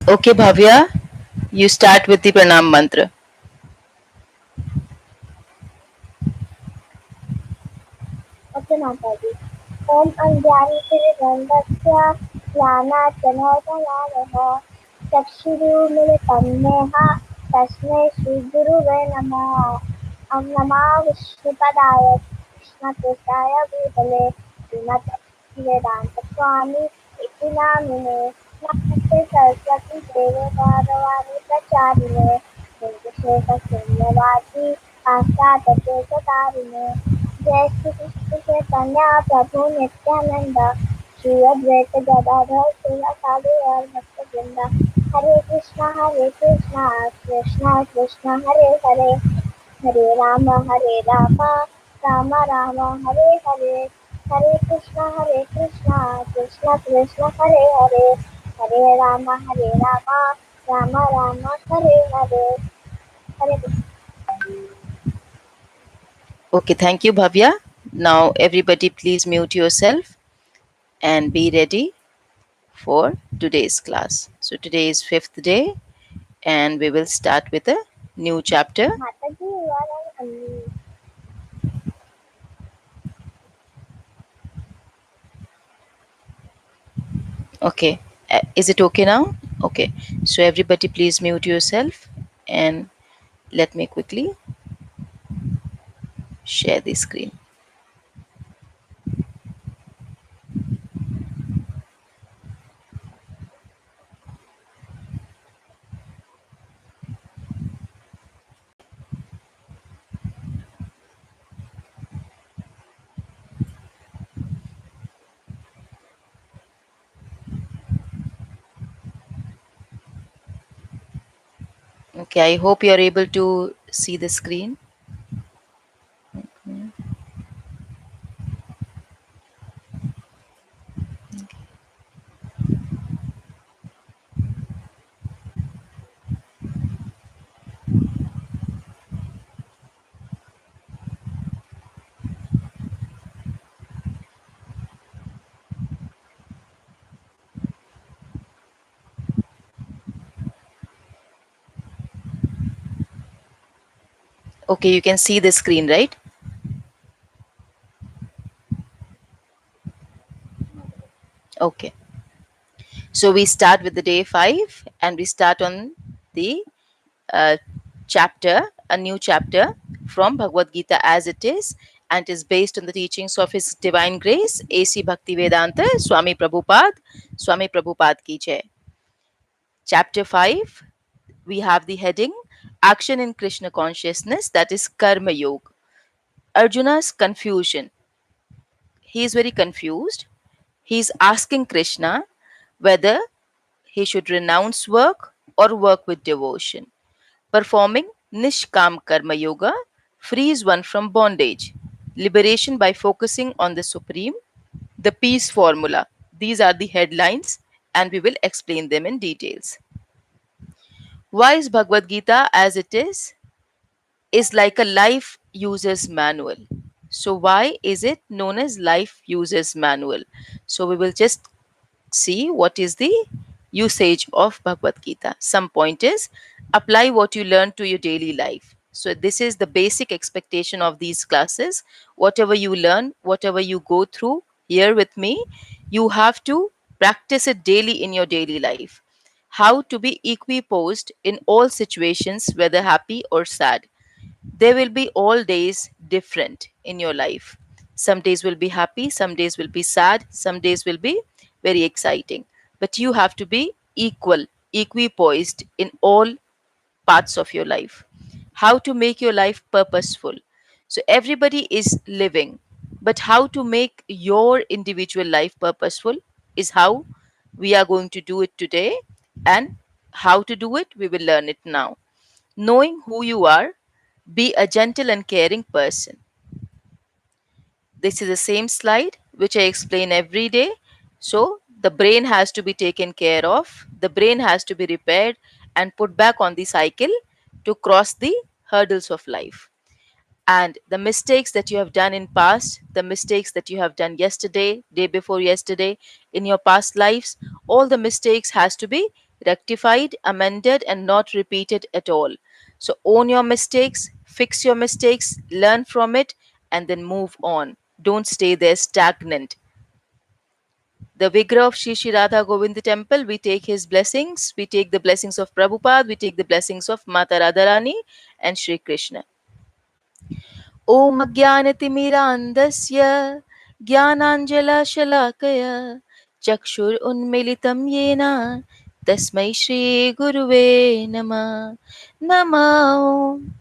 Okay, Bhavya, you start with the pranam mantra. Okay, Mataji. Om Anjani Janardhanah Chakshurumilitam Neha Tasmai Shri Guruve Namaha Om Namah Vishnupadaya Krishna Prestaya Bhutale Srimati Vedanta Swami Iti Namine Namaste Saraswati Deve Bhagavani Pracharine Nirvisheka Sunyavati Paschatate Tatarine जय श्री कृष्ण चैतन्य प्रभु नित्यानंद श्री अद्वैत गदाधर श्रीवासादि और भक्तवृंद हरे Krishna Krishna Krishna Hare Hare Hare Ram Ram Ram Hare Hare Hare Krishna Krishna Krishna Hare Hare Hare Ram Ram Ram Hare Hare Hare Krishna. Okay, thank you, Bhavya. Now, everybody, please mute yourself and be ready for today's class. So, today is fifth day, and we will start with a new chapter. माताजी you are on unmute. Okay, is it okay now? Okay, so everybody, please mute yourself and let me quickly share the screen. Okay, I hope you're able to see the screen. Okay, you can see the screen, right? Okay. So we start with the day 5 and we start on the uh, chapter, a new chapter from Bhagavad Gita as it is, and is based on the teachings of His Divine Grace, A.C. Bhaktivedanta, Swami Prabhupada ki jai. Chapter 5, we have the heading Action in Krishna Consciousness, that is Karma Yoga. Arjuna's confusion. He is very confused. He is asking Krishna whether he should renounce work or work with devotion. Performing Nishkam Karma Yoga frees one from bondage, liberation by focusing on the Supreme, the peace formula. These are the headlines, and we will explain them in details. Why is Bhagavad Gita as it is like a life user's manual? So, why is it known as life user's manual? So, we will just see what is the usage of Bhagavad Gita. Some point is apply what you learn to your daily life. So, this is the basic expectation of these classes. Whatever you learn, whatever you go through here with me, you have to practice it daily in your daily life. How to be equiposed in all situations, whether happy or sad. There will be all days different in your life. Some days will be happy, some days will be sad, some days will be very exciting. But you have to be equipoised in all parts of your life. How to make your life purposeful. So everybody is living, but how to make your individual life purposeful is how we are going to do it today. And how to do it, we will learn it now. Knowing who you are, be a gentle and caring person. This is the same slide which I explain every day. So, the brain has to be taken care of, the brain has to be repaired and put back on the cycle to cross the hurdles of life. And the mistakes that you have done in past, the mistakes that you have done yesterday, day before yesterday, in your past lives, all the mistakes has to be rectified, amended, and not repeated at all. So own your mistakes, fix your mistakes, learn from it, and then move on. Don't stay there stagnant. The Vigra of Sri Sri Radha Govind temple, we take his blessings. We take the blessings of Prabhupada. We take the blessings of Mata Radharani and Sri Krishna. Om Ajnanatimirandasya Jnananjalashalaakaya Chakshur Unmilitam Yena Tasmai Shri Guruve Nama Nama Om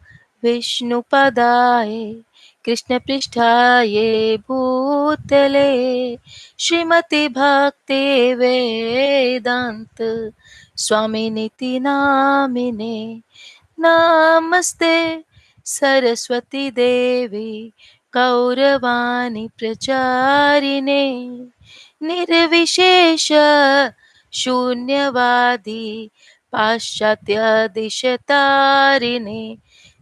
Vishnupadaya Krishna Prishthaya Bhutale Srimati Bhakti Vedanta Swami Niti Namine Namaste Saraswati Devi Kauravani Pracharine Nirvishesha Shunyavadi Paschatya Dishatarine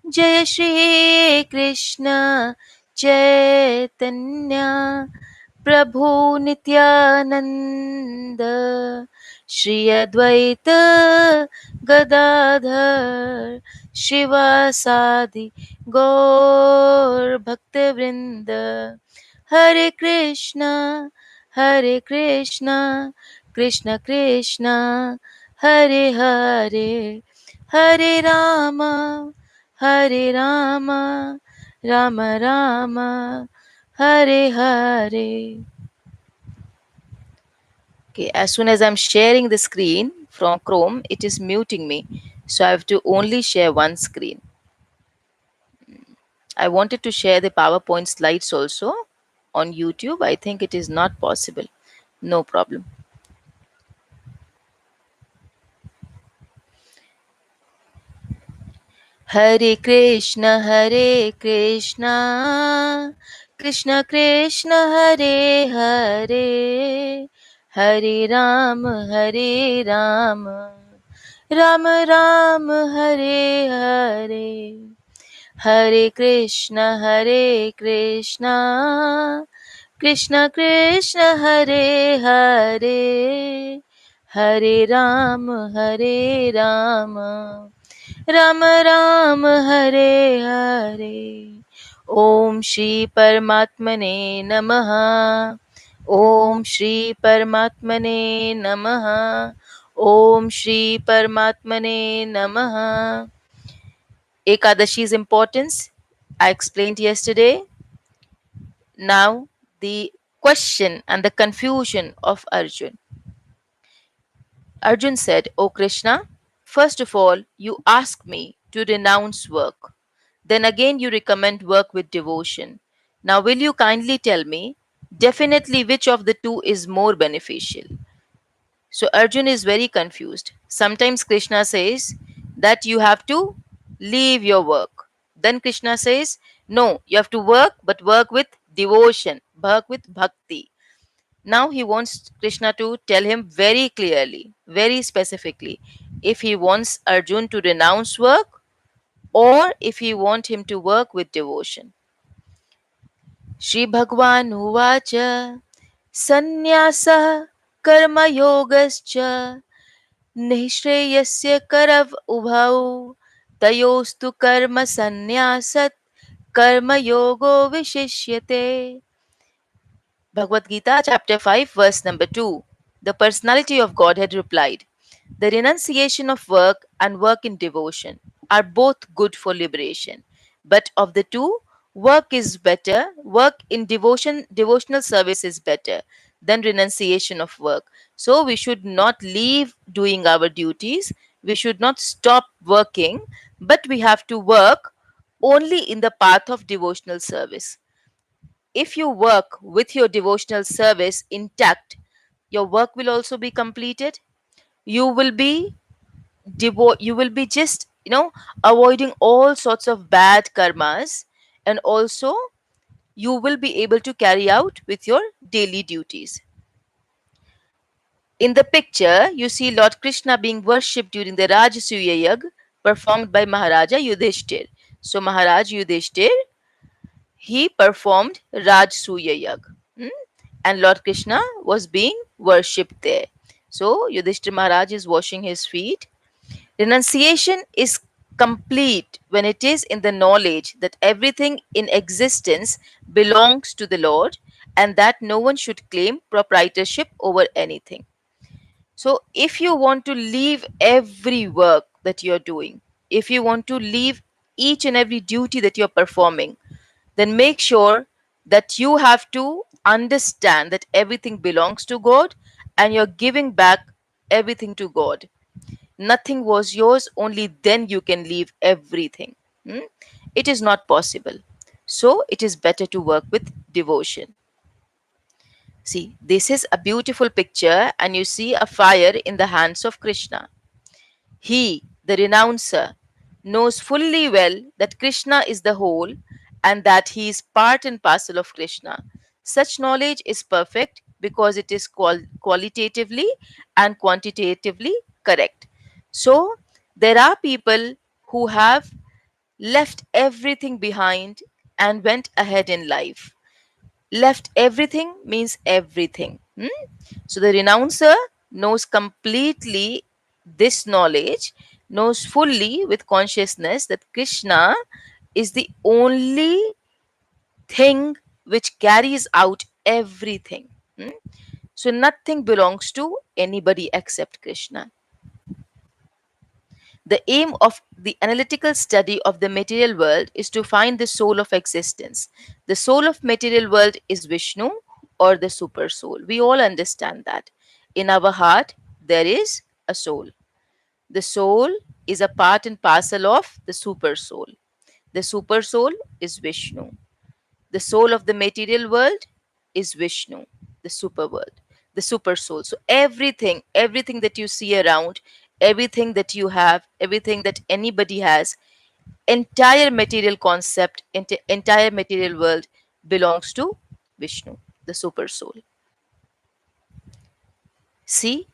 Jai Shri Krishna Chaitanya Prabhu Nityananda Shri Advaita Gadadhar Shivasadi Gaur Bhaktavrinda Hare Krishna Hare Krishna Krishna Krishna Hare Hare Hare Rama Hare Rama Rama Rama Hare Hare. Okay, as soon as I'm sharing the screen from Chrome, it is muting me. So I have to only share one screen. I wanted to share the PowerPoint slides also on YouTube. I think it is not possible. No problem. Hare Krishna, Krishna Krishna, Hare Hare, Hare Hare Rama, Rama Rama, Hare Hare. Hare Krishna, Krishna Krishna, Hare Hare, Hare Hare Rama, Rama Rama, Hare Hare. Om Shri Paramatmane Namaha. Om Shri Paramatmane Namaha. Om Shri Paramatmane Namaha. Ekadashi's importance I explained yesterday. Now, the question and the confusion of Arjun. Arjun said, O Krishna, first of all, you ask me to renounce work. Then again, you recommend work with devotion. Now, will you kindly tell me definitely which of the two is more beneficial? So, Arjun is very confused. Sometimes Krishna says that you have to leave your work. Then Krishna says, no, you have to work, but work with devotion, work with bhakti. Now he wants Krishna to tell him very clearly, very specifically, if he wants Arjun to renounce work or if he wants him to work with devotion. Shri Bhagwan Uvacha Sannyasa Karma Yogascha Nishreyasya Karav Ubhau Tayostu Karma Sannyasat Karma Yogo Vishishyate. Bhagavad Gita, chapter 5, verse number 2. The personality of Godhead replied, the renunciation of work and work in devotion are both good for liberation. But of the two, work is better, work in devotional service is better than renunciation of work. So we should not leave doing our duties, we should not stop working, but we have to work only in the path of devotional service. If you work with your devotional service intact, your work will also be completed. You will be you will be just, avoiding all sorts of bad karmas, and also you will be able to carry out with your daily duties. In the picture, you see Lord Krishna being worshipped during the Rajasuya Yag performed by Maharaja Yudhishthir. So Maharaj Yudhishthir, he performed Rajasuya Yag. And Lord Krishna was being worshipped there. So Yudhishthira Maharaj is washing his feet. Renunciation is complete when it is in the knowledge that everything in existence belongs to the Lord and that no one should claim proprietorship over anything. So, if you want to leave every work that you're doing, if you want to leave each and every duty that you're performing, then make sure that you have to understand that everything belongs to God and you're giving back everything to God. Nothing was yours, only then you can leave everything. Hmm? It is not possible. So, it is better to work with devotion. See, this is a beautiful picture, and you see a fire in the hands of Krishna. He, the renouncer, knows fully well that Krishna is the whole and that he is part and parcel of Krishna. Such knowledge is perfect because it is qualitatively and quantitatively correct. So, there are people who have left everything behind and went ahead in life. Left everything means everything. So the renouncer knows completely this knowledge, knows fully with consciousness that Krishna is the only thing which carries out everything. Hmm? So nothing belongs to anybody except Krishna. The aim of the analytical study of the material world is to find the soul of existence. The soul of material world is Vishnu or the super soul. We all understand that. In our heart, there is a soul. The soul is a part and parcel of the super soul. The super soul is Vishnu. The soul of the material world is Vishnu, the super world, the super soul. So everything that you see around, everything that you have, everything that anybody has, entire material concept, entire material world belongs to Vishnu, the super soul. See,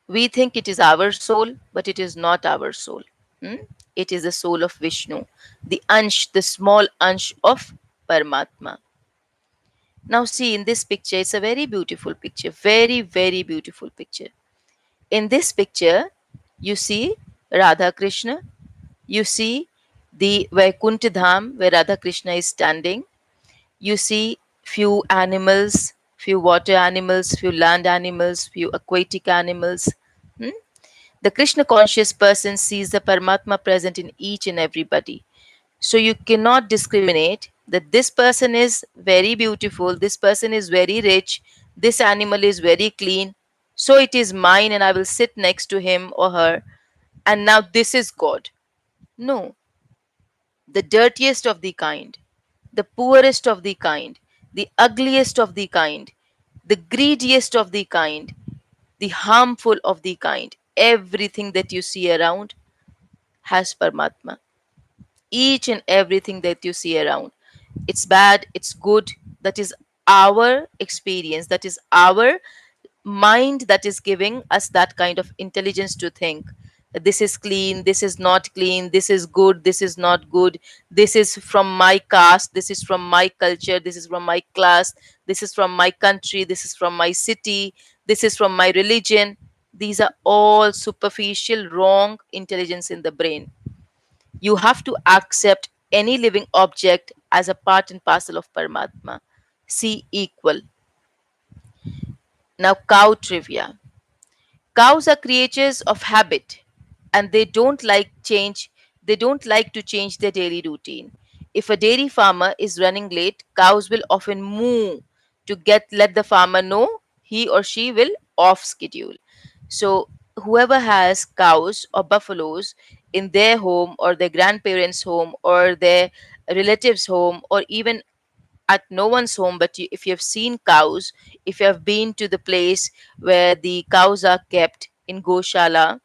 we think it is our soul, but it is not our soul. Hmm? It is the soul of Vishnu, the Ansh, the small Ansh of Paramatma. Now, see in this picture, it's a very beautiful picture, very, very beautiful picture. In this picture, you see Radha Krishna, you see the Vaikuntha Dham where Radha Krishna is standing, you see few animals, few water animals, few land animals, few aquatic animals. Hmm? The Krishna conscious person sees the Paramatma present in each and everybody. So you cannot discriminate that this person is very beautiful, this person is very rich, this animal is very clean, so it is mine and I will sit next to him or her, and now this is God. No, the dirtiest of the kind, the poorest of the kind, the ugliest of the kind, the greediest of the kind, the harmful of the kind, everything that you see around has Paramatma. Each and everything that you see around, it's bad, it's good, that is our experience, that is our mind that is giving us that kind of intelligence to think that this is clean, this is not clean, this is good, this is not good, this is from my caste, this is from my culture, this is from my class, this is from my country, this is from my city, this is from my religion. These are all superficial wrong intelligence in the brain. You have to accept any living object as a part and parcel of Paramatma. See equal. Now, cow trivia. Cows are creatures of habit and they don't like change. They don't like to change their daily routine. If a dairy farmer is running late, cows will often moo to let the farmer know he or she will off schedule. So whoever has cows or buffaloes in their home or their grandparents' home or their relatives' home or even at no one's home, but if you have seen cows, if you have been to the place where the cows are kept in Goshala,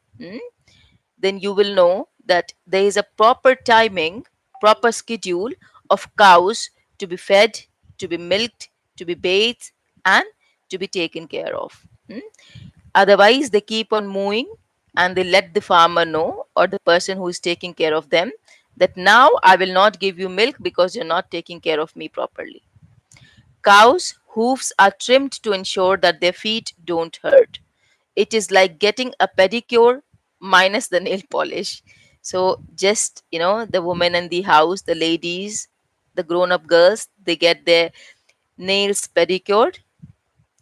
then you will know that there is a proper timing, proper schedule of cows to be fed, to be milked, to be bathed, and to be taken care of. Otherwise, they keep on mooing and they let the farmer know or the person who is taking care of them that now I will not give you milk because you're not taking care of me properly. Cows' hooves are trimmed to ensure that their feet don't hurt. It is like getting a pedicure minus the nail polish. So just, the women in the house, the ladies, the grown up girls, they get their nails pedicured.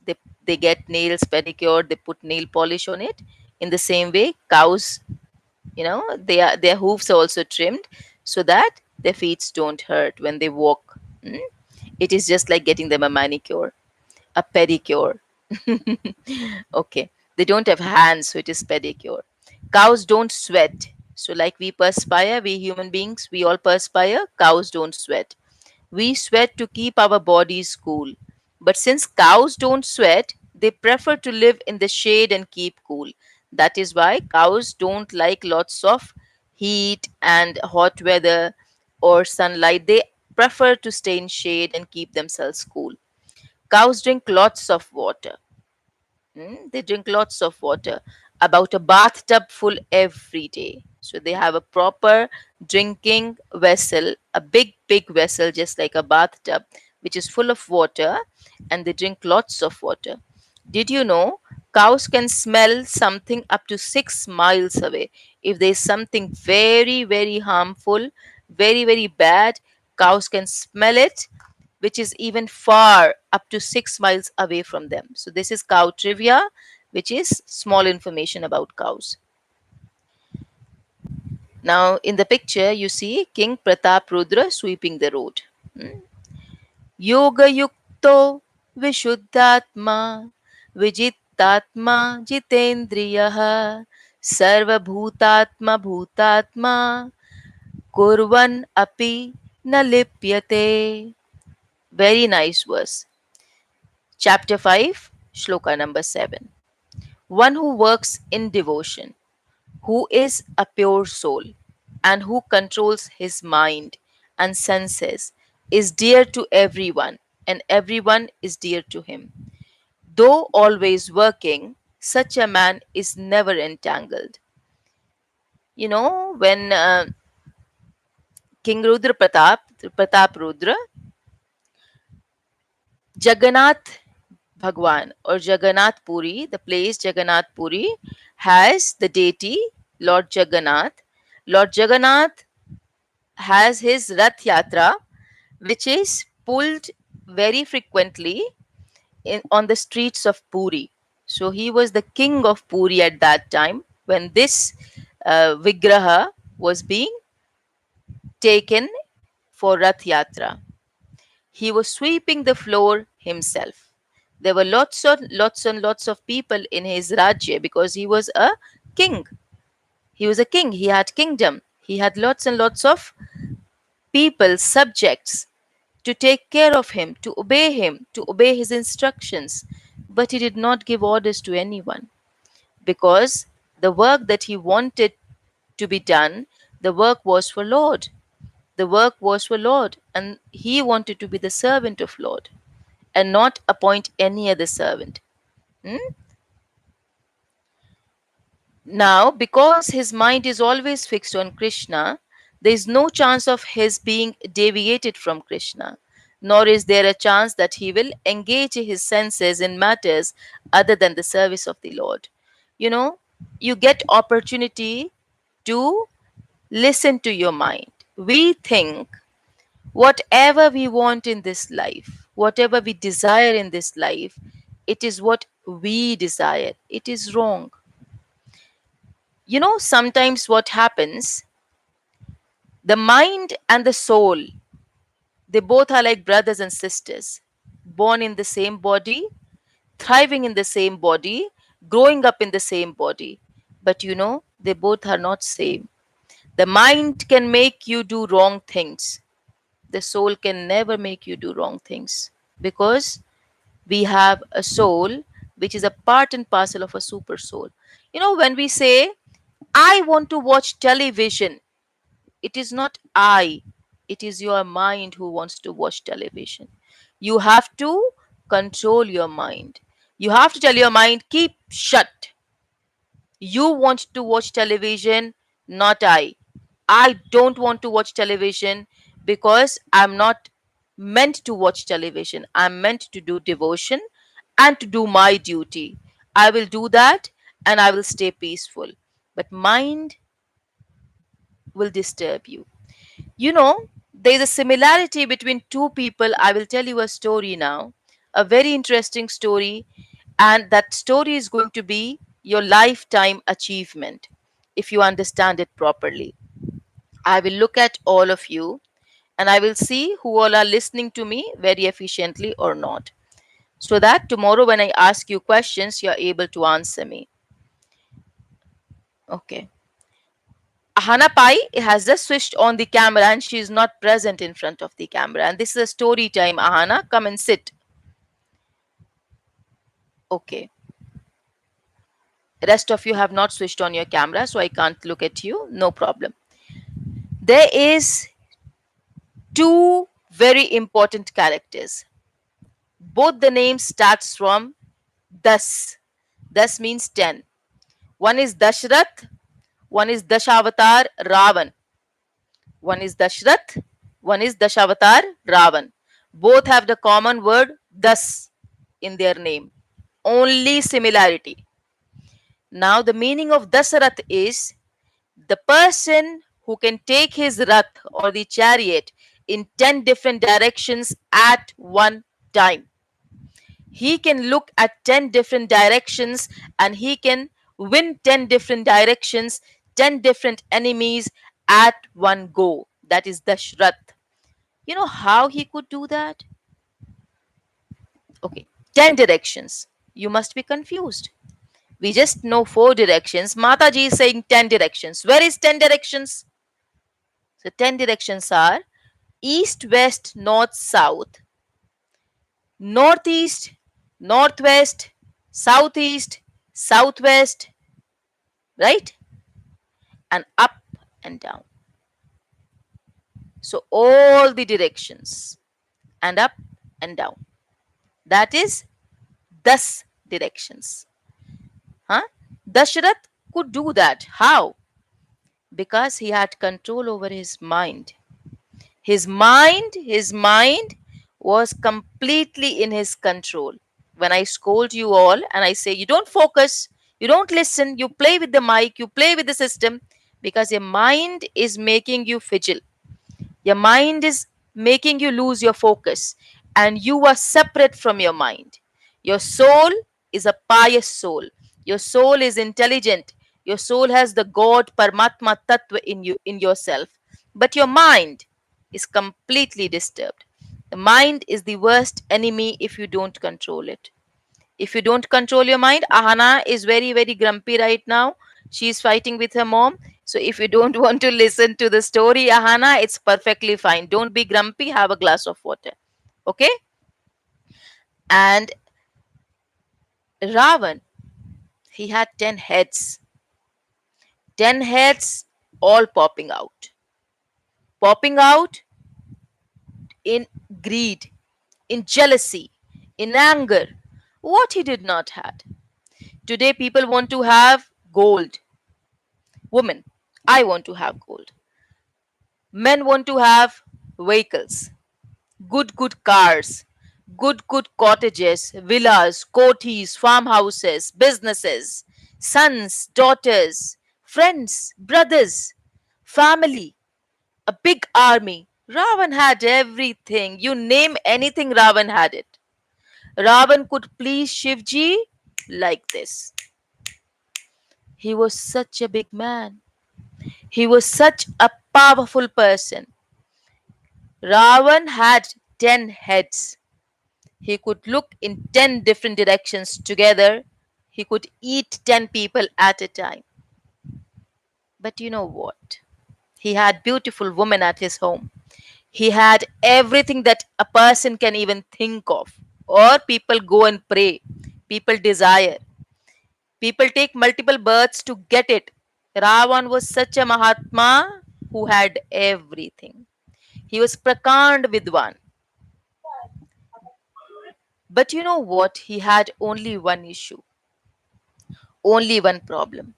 they they get nails pedicured, they put nail polish on it. In the same way, cows, their hooves are also trimmed so that their feet don't hurt when they walk. Mm? It is just like getting them a manicure, a pedicure. Okay. They don't have hands, so it is pedicure. Cows don't sweat. So, like we perspire, we human beings, we all perspire. Cows don't sweat. We sweat to keep our bodies cool. But since cows don't sweat, they prefer to live in the shade and keep cool. That is why cows don't like lots of heat and hot weather or sunlight. They prefer to stay in shade and keep themselves cool. Cows drink lots of water. They drink lots of water, about a bathtub full every day. So they have a proper drinking vessel, a big, big vessel, just like a bathtub, which is full of water, and they drink lots of water. Did you know cows can smell something up to 6 miles away? If there's something very, very harmful, very, very bad, cows can smell it, which is even far up to 6 miles away from them. So, this is cow trivia, which is small information about cows. Now, in the picture, you see King Pratap Rudra sweeping the road. Hmm? Yoga Yukto Vishuddhatma Vijitatma Jitendriyaha Sarvabhutatma Bhutatma Kurvan Api Nalipyate. Very nice verse. Chapter 5, Shloka number 7. One who works in devotion, who is a pure soul, and who controls his mind and senses, is dear to everyone, and everyone is dear to him. Though always working, such a man is never entangled. When King Pratap Rudra, Jagannath Bhagwan or Jagannath Puri, the place Jagannath Puri has the deity Lord Jagannath. Lord Jagannath has his Rath Yatra, which is pulled very frequently on the streets of Puri. So he was the king of Puri at that time when this Vigraha was being taken for Rath Yatra. He was sweeping the floor himself. There were lots and lots of people in his Rajya because he was a king. He was a king. He had kingdom. He had lots and lots of people, subjects, to take care of him, to obey his instructions. But he did not give orders to anyone because the work that he wanted to be done, the work was for Lord. The work was for Lord, and he wanted to be the servant of Lord and not appoint any other servant. Hmm? Now, because his mind is always fixed on Krishna, there is no chance of his being deviated from Krishna, nor is there a chance that he will engage his senses in matters other than the service of the Lord. You know, you get opportunity to listen to your mind. We think whatever we want in this life, whatever we desire in this life, it is what we desire. It is wrong. Sometimes what happens, the mind and the soul, they both are like brothers and sisters, born in the same body, thriving in the same body, growing up in the same body. But they both are not same. The mind can make you do wrong things. The soul can never make you do wrong things because we have a soul which is a part and parcel of a super soul. When we say, I want to watch television, it is not I, it is your mind who wants to watch television. You have to control your mind. You have to tell your mind, keep shut. You want to watch television, not I. I don't want to watch television because I'm not meant to watch television. I'm meant to do devotion and to do my duty. I will do that and I will stay peaceful. But mind will disturb you. You know, there is a similarity between two people. I will tell you a story now, a very interesting story, and that story is going to be your lifetime achievement if you understand it properly. I will look at all of you and I will see who all are listening to me very efficiently or not, so that tomorrow when I ask you questions, you're able to answer me. Okay. Ahana Pai has just switched on the camera and she is not present in front of the camera. And this is a story time. Ahana, come and sit. Okay. Rest of you have not switched on your camera, so I can't look at you. No problem. There is two very important characters. Both the name starts from Das. Das means 10. One is Dashrath, one is Dashavatar Ravan. One is Dashrath, one is Dashavatar Ravan. Both have the common word Das in their name. Only similarity. Now, the meaning of Dasarath is the person who can take his Rath or the chariot in 10 different directions at one time. He can look at 10 different directions and he can win 10 different directions, 10 different enemies at one go. That is Dashrath. You know how he could do that? Okay, 10 directions. You must be confused. We just know 4 directions. Mataji is saying 10 directions. Where is 10 directions? So 10 directions are east, west, north, south, northeast, northwest, southeast, southwest, right? And up and down. So all the directions and up and down. That is 10 directions. Huh? Dashrath could do that. How? Because he had control over his mind. His mind was completely in his control. When I scold you all and I say, you don't focus, you don't listen, you play with the mic, you play with the system, because your mind is making you fidget. Your mind is making you lose your focus, and you are separate from your mind. Your soul is a pious soul. Your soul is intelligent. Your soul has the God Paramatma Tattva in you, in yourself. But your mind is completely disturbed. The mind is the worst enemy if you don't control it. If you don't control your mind, Ahana is very, very grumpy right now. She's fighting with her mom. So if you don't want to listen to the story, Ahana, it's perfectly fine. Don't be grumpy. Have a glass of water. Okay? And Ravan, he had 10 heads. 10 heads all popping out. Popping out in greed, in jealousy, in anger. What he did not had. Today people want to have gold. Women, I want to have gold. Men want to have vehicles, good cars, good cottages, villas, cotis, farmhouses, businesses, sons, daughters, friends, brothers, family, a big army. Ravan had everything. You name anything, Ravan had it. Ravan could please Shivji like this. He was such a big man. He was such a powerful person. Ravan had 10 heads. He could look in 10 different directions together. He could eat 10 people at a time. But you know what? He had beautiful women at his home. He had everything that a person can even think of. Or people go and pray. People desire. People take multiple births to get it. Ravan was such a Mahatma who had everything. He was Prakand Vidwan. But you know what? He had only one issue, only one problem.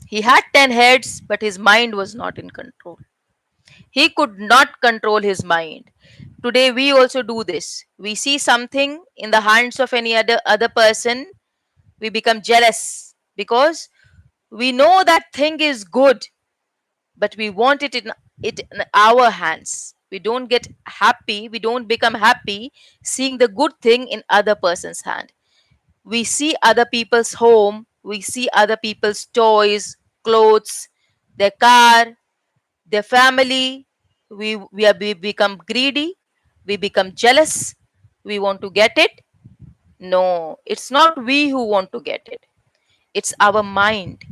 He had 10 heads, but his mind was not in control. He could not control his mind. Today, we also do this. We see something in the hands of any other person, we become jealous. because we know that thing is good, but we want it in our hands. We don't get happy, we don't become happy seeing the good thing in other person's hand. We see other people's home, we see other people's toys, clothes, their car, their family. We become greedy, we become jealous, we want to get it. No, it's not we who want to get it, it's our mind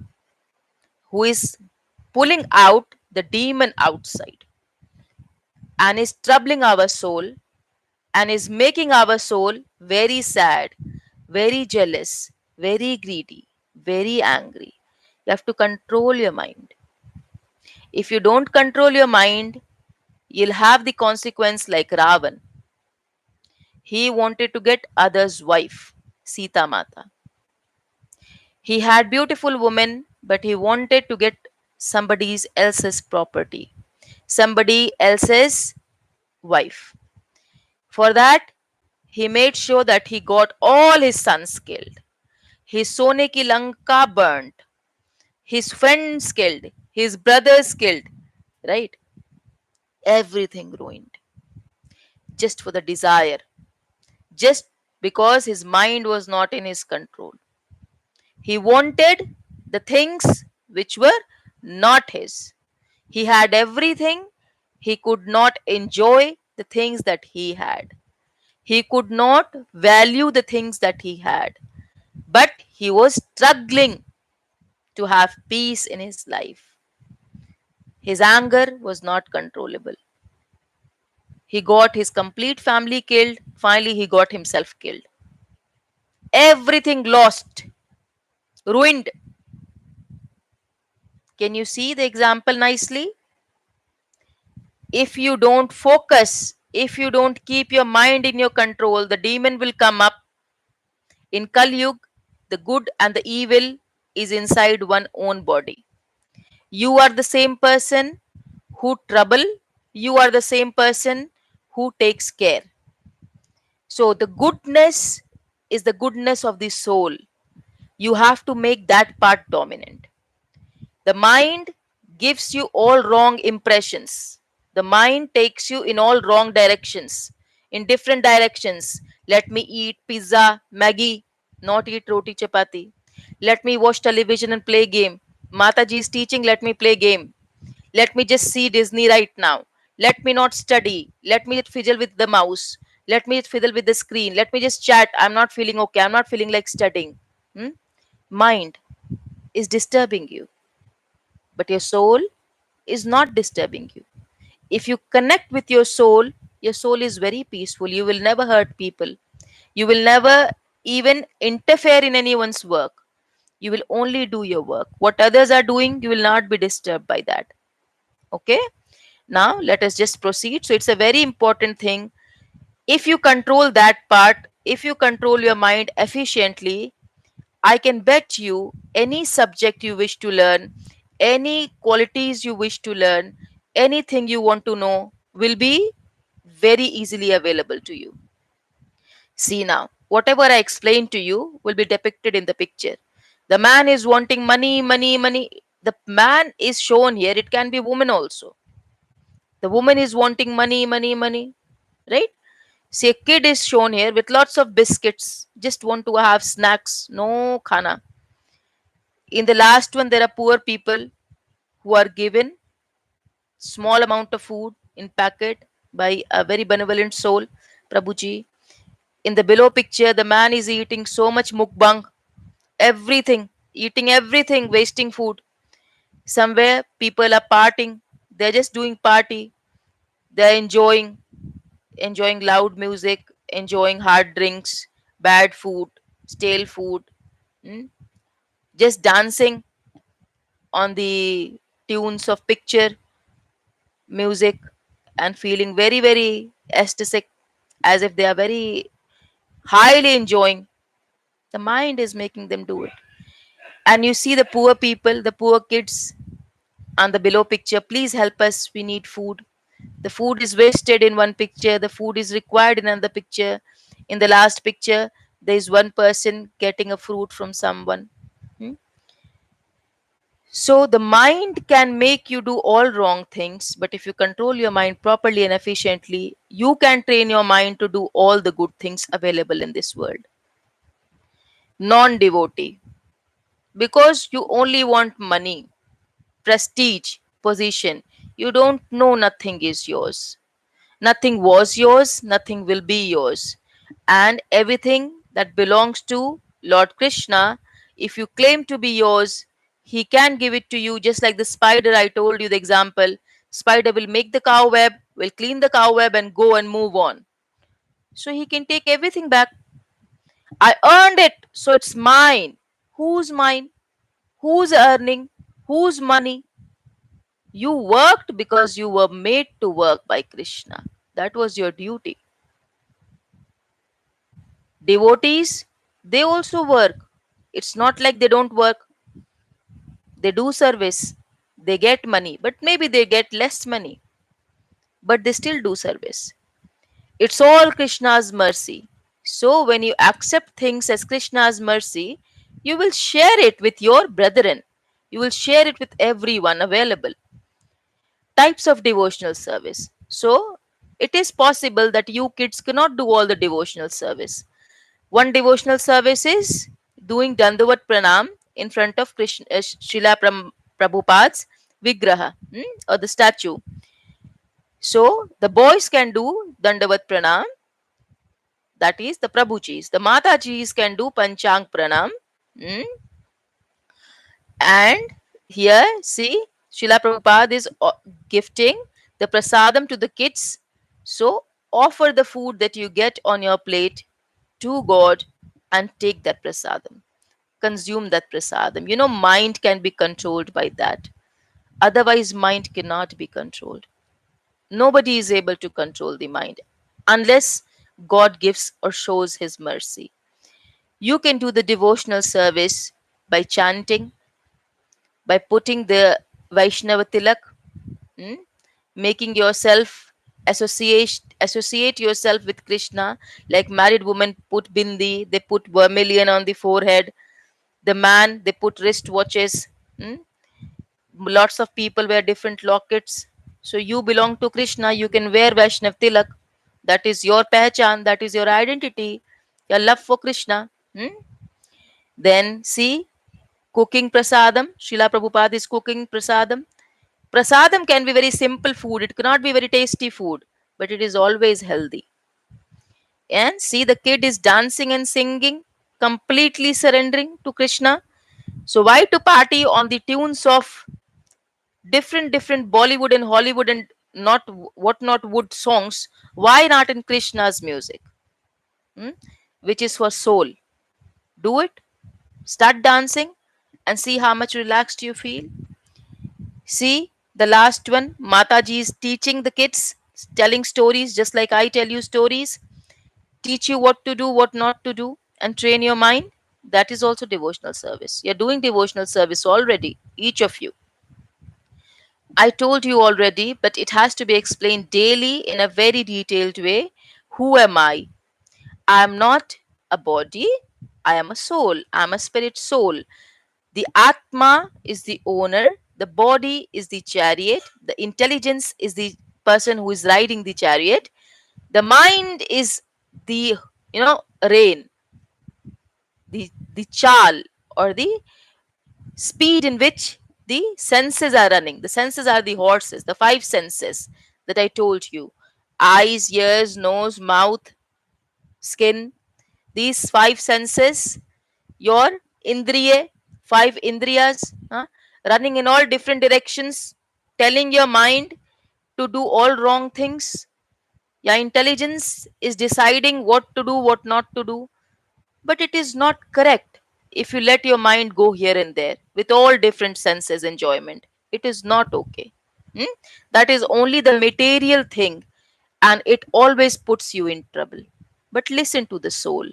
who is pulling out the demon outside and is troubling our soul and is making our soul very sad, very jealous, very greedy, very angry. You have to control your mind. If you don't control your mind, you'll have the consequence like Ravan. He wanted to get others' wife, Sita Mata. He had beautiful women, but he wanted to get somebody else's property, somebody else's wife. For that, he made sure that he got all his sons killed. His Sone ki Lanka burnt. His friends killed. His brothers killed. Right? Everything ruined. Just for the desire. Just because his mind was not in his control. He wanted the things which were not his. He had everything. He could not enjoy the things that he had. He could not value the things that he had. But he was struggling to have peace in his life. His anger was not controllable. He got his complete family killed. Finally, he got himself killed. Everything lost, ruined. Can you see the example nicely? If you don't focus, if you don't keep your mind in your control, the demon will come up. In Kali Yuga, the good and the evil is inside one own body. You are the same person who trouble, you are the same person who takes care. So the goodness is the goodness of the soul. You have to make that part dominant. The mind gives you all wrong impressions. The mind takes you in all wrong directions, in different directions. Let me eat pizza, Maggie, not eat roti chapati. Let me watch television and play game. Mataji is teaching, let me play game. Let me just see Disney right now. Let me not study. Let me fiddle with the mouse. Let me fiddle with the screen. Let me just chat. I'm not feeling okay. I'm not feeling like studying. Hmm? Mind is disturbing you, but your soul is not disturbing you. If you connect with your soul is very peaceful. You will never hurt people. You will never even interfere in anyone's work. You will only do your work. What others are doing, you will not be disturbed by that. Okay? Now, let us just proceed. So, it's a very important thing. If you control that part, if you control your mind efficiently, I can bet you any subject you wish to learn, any qualities you wish to learn, anything you want to know will be very easily available to you. See now, whatever I explain to you will be depicted in the picture. The man is wanting money, money, money. The man is shown here, it can be woman also. The woman is wanting money, money, money, right? See, a kid is shown here with lots of biscuits, just want to have snacks, no khana. In the last one, there are poor people who are given small amount of food in packet by a very benevolent soul, Prabhuji. In the below picture, the man is eating so much mukbang, everything, eating everything, wasting food. Somewhere people are partying, they're just doing party, they're enjoying loud music, enjoying hard drinks, bad food, stale food, mm, just dancing on the tunes of picture, music, and feeling very, very aesthetic, as if they are very highly enjoying. The mind is making them do it. And you see the poor people, the poor kids on the below picture, please help us, we need food. The food is wasted in one picture, the food is required in another picture. In the last picture, there is one person getting a fruit from someone. Hmm? So the mind can make you do all wrong things, but if you control your mind properly and efficiently, you can train your mind to do all the good things available in this world. Non devotee, because you only want money, prestige, position, you don't know nothing is yours. Nothing was yours, nothing will be yours. And everything that belongs to Lord Krishna, if you claim to be yours, he can give it to you, just like the spider. I told you the example. Spider will make the cow web, will clean the cow web, and go and move on. So he can take everything back. I earned it, so it's mine. Whose mine? Who's earning? Whose money? You worked because you were made to work by Krishna. That was your duty. Devotees, they also work. It's not like they don't work. They do service. They get money, but maybe they get less money, but they still do service. It's all Krishna's mercy. So when you accept things as Krishna's mercy, you will share it with your brethren. You will share it with everyone available. Types of devotional service. So it is possible that you kids cannot do all the devotional service. One devotional service is doing Dandavat Pranam in front of Krishna, Srila Prabhupada's Vigraha, or the statue. So the boys can do Dandavat Pranam, that is the Prabhujis. The Matajis can do Panchang Pranam. hmm, And here, see, Srila Prabhupada is gifting the prasadam to the kids. So offer the food that you get on your plate to God and take that prasadam. Consume that prasadam. Mind can be controlled by that. Otherwise, mind cannot be controlled. Nobody is able to control the mind unless God gives or shows his mercy. You can do the devotional service by chanting, by putting the Vaishnava tilak, mm, making yourself associate yourself with Krishna. Like married women put bindi, they put vermilion on the forehead. The man, they put wristwatches. mm, Lots of people wear different lockets. So you belong to Krishna, you can wear Vaishnav tilak. That is your pehchan, that is your identity, your love for Krishna. Then see, cooking prasadam. Srila Prabhupada is cooking prasadam. Prasadam can be very simple food, it cannot be very tasty food, but it is always healthy. And see, the kid is dancing and singing, completely surrendering to Krishna. So why to party on the tunes of different Bollywood and Hollywood and not what not wood songs? Why not in Krishna's music, hmm? which is for soul? Do it. Start dancing and see how much relaxed you feel. See, the last one, Mataji is teaching the kids, telling stories just like I tell you stories, teach you what to do, what not to do, and train your mind. That is also devotional service. You're doing devotional service already, each of you. I told you already, but it has to be explained daily in a very detailed way. Who am I? I am not a body, I am a soul, I am a spirit soul. The Atma is the owner, the body is the chariot, the intelligence is the person who is riding the chariot, the mind is the rein, the chal, or the speed in which the senses are running. The senses are the horses, the five senses that I told you: eyes, ears, nose, mouth, skin. These five senses, your indriya, five indriyas, running in all different directions, telling your mind to do all wrong things. Your intelligence is deciding what to do, what not to do. But it is not correct if you let your mind go here and there with all different senses enjoyment. It is not okay. Hmm? That is only the material thing, and it always puts you in trouble. But listen to the soul.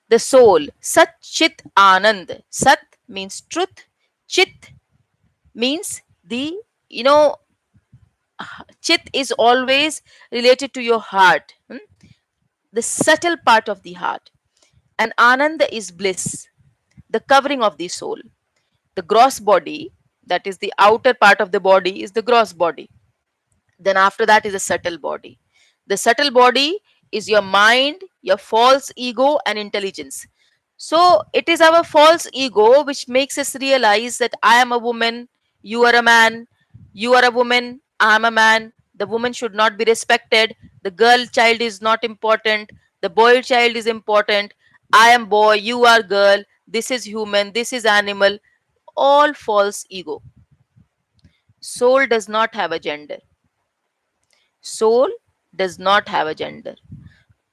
The soul, Sat Chit Anand. Sat means truth, Chit means the, you know, Chit is always related to your heart, the subtle part of the heart. And Ananda is bliss, the covering of the soul. The gross body, that is the outer part of the body, is the gross body. Then after that is a subtle body. The subtle body is your mind, your false ego, and intelligence. So it is our false ego which makes us realize that I am a woman, you are a man, you are a woman, I am a man. The woman should not be respected. The girl child is not important. The boy child is important. I am boy, you are girl. This is human, this is animal. All false ego. Soul does not have a gender. Soul does not have a gender.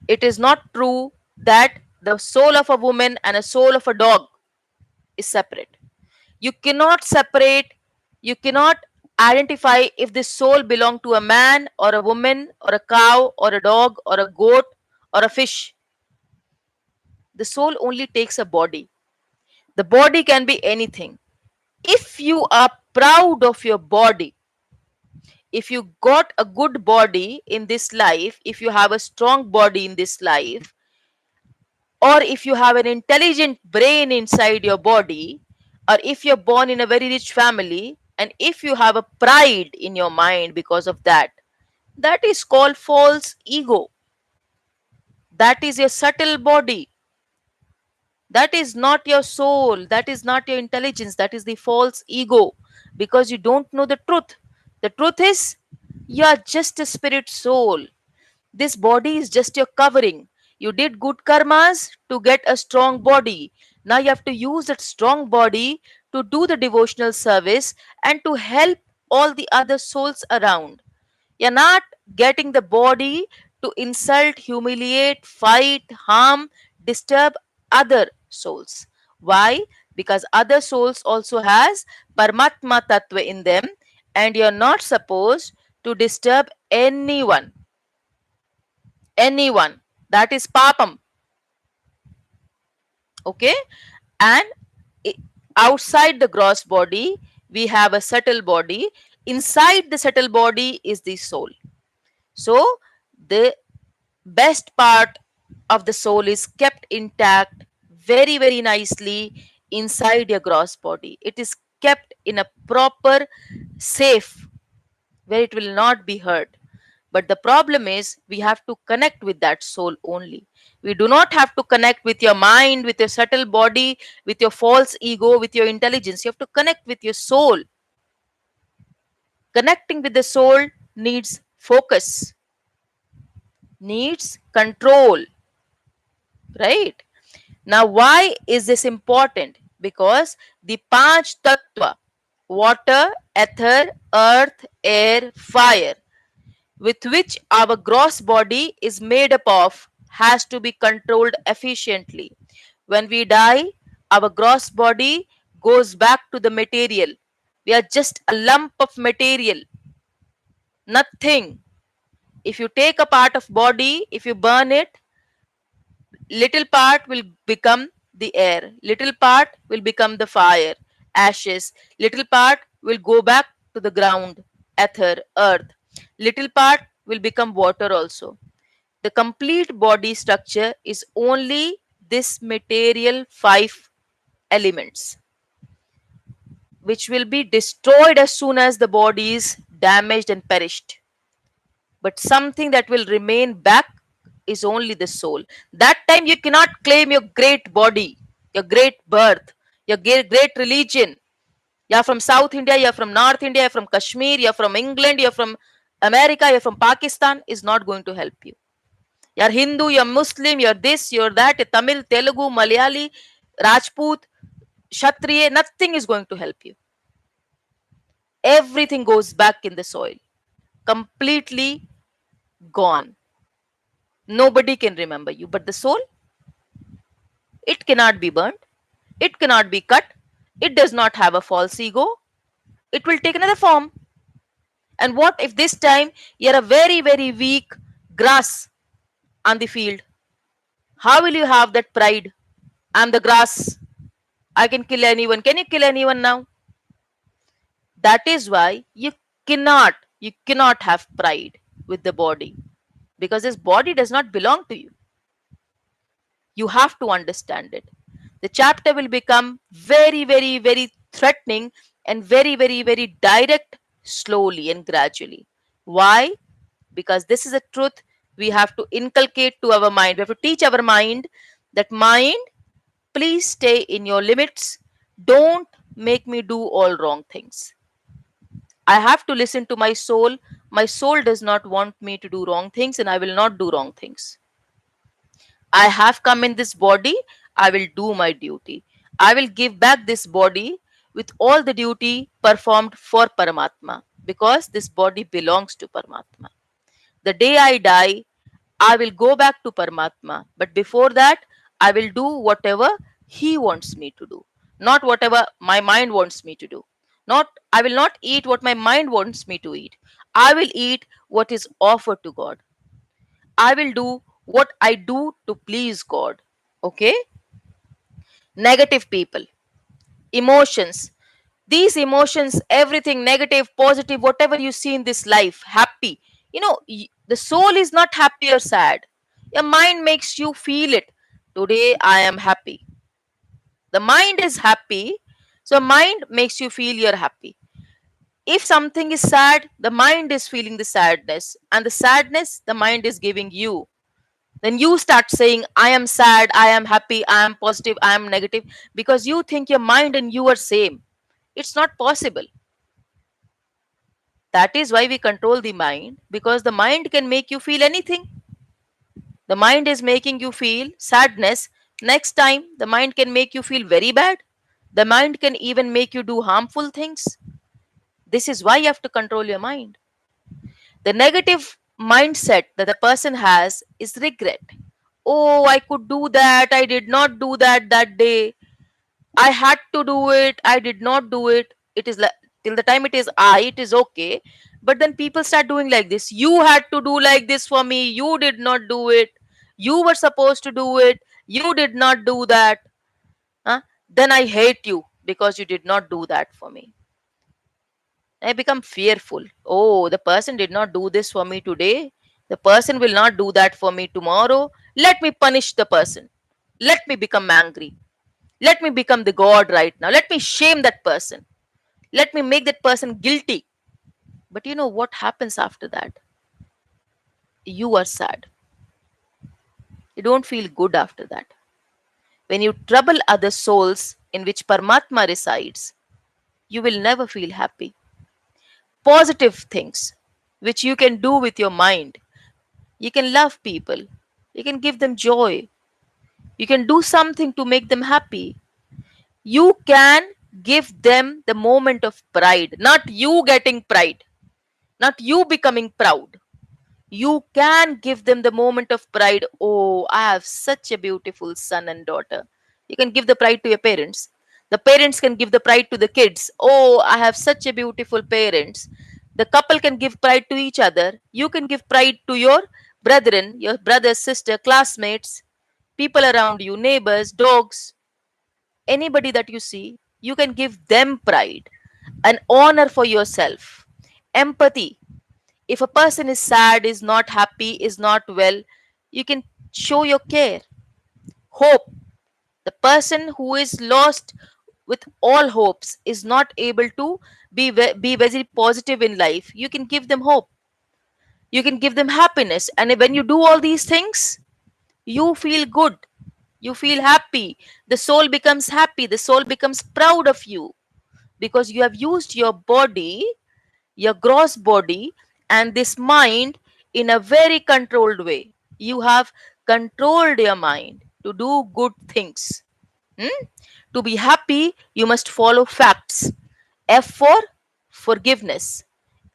It is not true that the soul of a woman and a soul of a dog is separate. You cannot separate, you cannot identify if this soul belong to a man or a woman or a cow or a dog or a goat or a fish. The soul only takes a body. The body can be anything. If you are proud of your body, if you got a good body in this life, if you have a strong body in this life, or if you have an intelligent brain inside your body, or if you're born in a very rich family, and if you have a pride in your mind because of that, that is called false ego. That is your subtle body. That is not your soul. That is not your intelligence. That is the false ego, because you don't know the truth. The truth is, you are just a spirit soul. This body is just your covering. You did good karmas to get a strong body. Now you have to use that strong body to do the devotional service and to help all the other souls around. You're not getting the body to insult, humiliate, fight, harm, disturb other souls. Why? Because other souls also has Paramatma Tattva in them, and you're not supposed to disturb anyone. Anyone. That is papam. Okay? And i- outside the gross body, we have a subtle body. Inside the subtle body is the soul. So, the best part of the soul is kept intact very, very nicely inside your gross body. It is kept in a proper, safe, where it will not be hurt. But the problem is, we have to connect with that soul only. We do not have to connect with your mind, with your subtle body, with your false ego, with your intelligence. You have to connect with your soul. Connecting with the soul needs focus, needs control, right? Now, why is this important? Because the Panch Tattva, water, ether, earth, air, fire, with which our gross body is made up of, has to be controlled efficiently. When we die, our gross body goes back to the material. We are just a lump of material, nothing. If you take a part of body, if you burn it, little part will become the air, little part will become the fire, ashes, little part will go back to the ground, ether, earth, little part will become water also. The complete body structure is only this material five elements, which will be destroyed as soon as the body is damaged and perished. But something that will remain back is only the soul. That time you cannot claim your great body, your great birth, your great religion. You're from South India, you're from North India, you're from Kashmir, you're from England, you're from America, you're from Pakistan, is not going to help you. You're Hindu, you're Muslim, you're this, you're that, you're Tamil, Telugu, Malayali, Rajput, Kshatriya, nothing is going to help you. Everything goes back in the soil, completely gone. Nobody can remember you. But the soul, it cannot be burnt, it cannot be cut, it does not have a false ego, it will take another form. And what if this time you're a very, very weak grass on the field? How will you have that pride? I'm the grass, I can kill anyone. Can you kill anyone now? That is why you cannot have pride with the body, because this body does not belong to you. You have to understand it. The chapter will become very, very, very threatening and very, very, very direct, slowly and gradually. Why? Because this is a truth we have to inculcate to our mind. We have to teach our mind that, mind, please stay in your limits. Don't make me do all wrong things. I have to listen to my soul. My soul does not want me to do wrong things, and I will not do wrong things. I have come in this body, I will do my duty. I will give back this body with all the duty performed for Paramatma, because this body belongs to Paramatma. The day I die, I will go back to Paramatma. But before that, I will do whatever He wants me to do, not whatever my mind wants me to do. Not, I will not eat what my mind wants me to eat. I will eat what is offered to God. I will do what I do to please God. Okay? Negative people, emotions. These emotions, everything negative, positive, whatever you see in this life, happy. The soul is not happy or sad. Your mind makes you feel it. Today I am happy. The mind is happy, so mind makes you feel you're happy. If something is sad, the mind is feeling the sadness, and the sadness the mind is giving you. Then you start saying, I am sad, I am happy, I am positive, I am negative, because you think your mind and you are same. It's not possible. That is why we control the mind, because the mind can make you feel anything. The mind is making you feel sadness. Next time, the mind can make you feel very bad. The mind can even make you do harmful things. This is why you have to control your mind. The negative mindset that the person has is regret. Oh, I could do that. I did not do that that day. I had to do it. I did not do it. It is like, till the time it is I, it is okay. But then people start doing like this. You had to do like this for me. You did not do it. You were supposed to do it. You did not do that. Huh? Then I hate you because you did not do that for me. I become fearful. Oh, the person did not do this for me today. The person will not do that for me tomorrow. Let me punish the person. Let me become angry. Let me become the God right now. Let me shame that person. Let me make that person guilty. But you know what happens after that? You are sad. You don't feel good after that. When you trouble other souls in which Paramatma resides, you will never feel happy. Positive things which you can do with your mind. You can love people. You can give them joy. You can do something to make them happy. You can give them the moment of pride, not you getting pride, not you becoming proud. You can give them the moment of pride. Oh, I have such a beautiful son and daughter. You can give the pride to your parents. The parents can give the pride to the kids. Oh, I have such a beautiful parents. The couple can give pride to each other. You can give pride to your brethren, your brother, sister, classmates, people around you, neighbors, dogs, anybody that you see. You can give them pride, an honor for yourself, empathy. If a person is sad, is not happy, is not well, you can show your care. Hope. The person who is lost with all hopes is not able to be very positive in life. You can give them hope. You can give them happiness. And when you do all these things, you feel good. You feel happy. The soul becomes happy. The soul becomes proud of you because you have used your body, your gross body, and this mind in a very controlled way. You have controlled your mind to do good things. Hmm? To be happy, you must follow facts. F for forgiveness,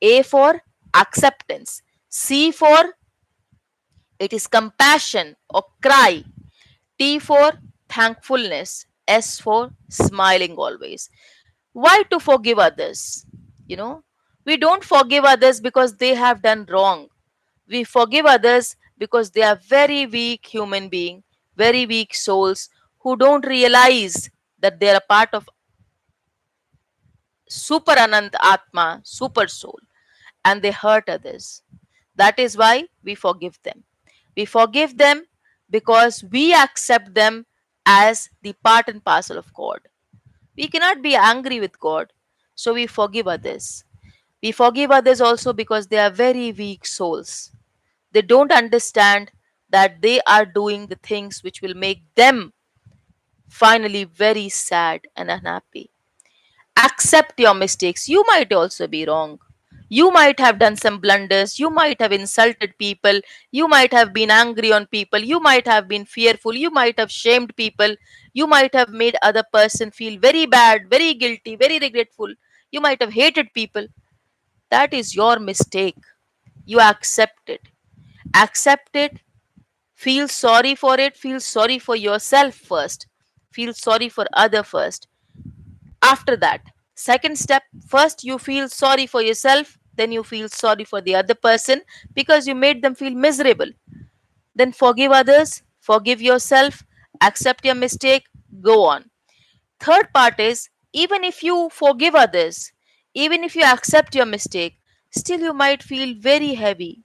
A for acceptance, C for it is compassion or cry, T for thankfulness, S for smiling always. Why to forgive others? You know, we don't forgive others because they have done wrong. We forgive others because they are very weak human being, very weak souls who don't realize that they are a part of super anant atma, super soul, and they hurt others. That is why we forgive them. We forgive them because we accept them as the part and parcel of God. We cannot be angry with God. So we forgive others. We forgive others also because they are very weak souls. They don't understand that they are doing the things which will make them finally very sad and unhappy. Accept your mistakes. You might also be wrong. You might have done some blunders. You might have insulted people. You might have been angry on people. You might have been fearful. You might have shamed people. You might have made other person feel very bad, very guilty, very regretful. You might have hated people. That is your mistake. You accept it. Accept it. Feel sorry for it. Feel sorry for yourself first. Feel sorry for other first. After that, second step, first you feel sorry for yourself, then you feel sorry for the other person because you made them feel miserable. Then forgive others, forgive yourself, accept your mistake, go on. Third part is, even if you forgive others, even if you accept your mistake, still you might feel very heavy,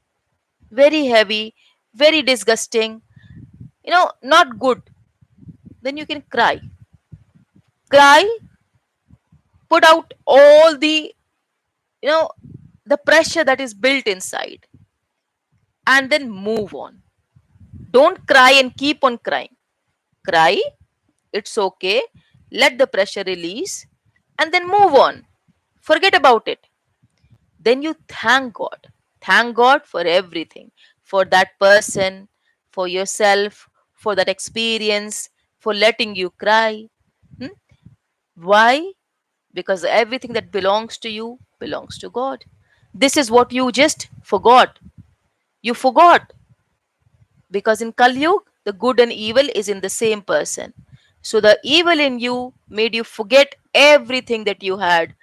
very disgusting, not good. Then you can cry. Cry, put out all you know, the pressure that is built inside, and then move on. Don't cry and keep on crying. Cry, it's okay. Let the pressure release and then move on. Forget about it. Then you thank God. Thank God for everything, for that person, for yourself, for that experience, for letting you cry. Hmm? Why? Because everything that belongs to you belongs to God. This is what you just forgot. You forgot because in Kali Yuga, the good and evil is in the same person. So the evil in you made you forget everything that you had,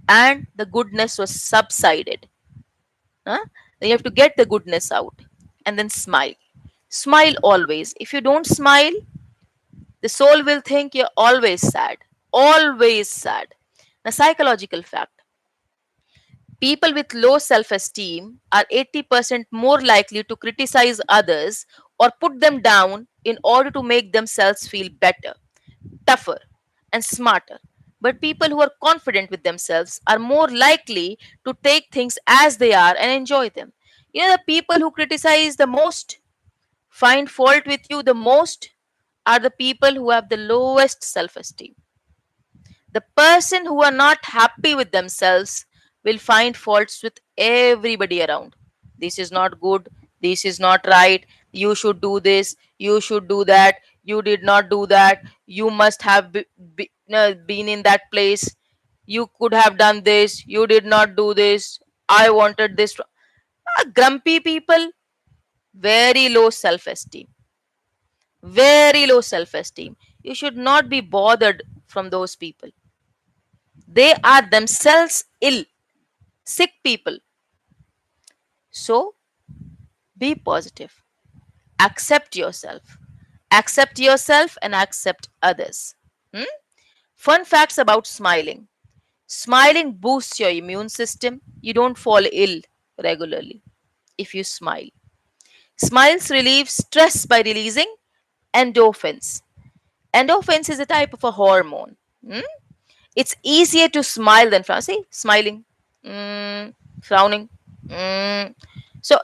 and the goodness was subsided. Huh? Then you have to get the goodness out and then smile. Smile always. If you don't smile, the soul will think you're always sad. Always sad. Now, psychological fact, people with low self esteem are 80% more likely to criticize others or put them down in order to make themselves feel better, tougher, and smarter. But people who are confident with themselves are more likely to take things as they are and enjoy them. You know, the people who criticize the most, find fault with you the most, are the people who have the lowest self esteem. The person who are not happy with themselves will find faults with everybody around. This is not good. This is not right. You should do this. You should do that. You did not do that. You must have been in that place. You could have done this. You did not do this. I wanted this. Grumpy people, very low self esteem. Very low self esteem. You should not be bothered from those people. They are themselves ill, sick people. So be positive. Accept yourself. Accept yourself and accept others. Hmm? Fun facts about smiling. Smiling boosts your immune system. You don't fall ill regularly if you smile. Smiles relieve stress by releasing endorphins. Endorphins is a type of a hormone. Hmm? It's easier to smile than frown. See, smiling, frowning. Mm. So,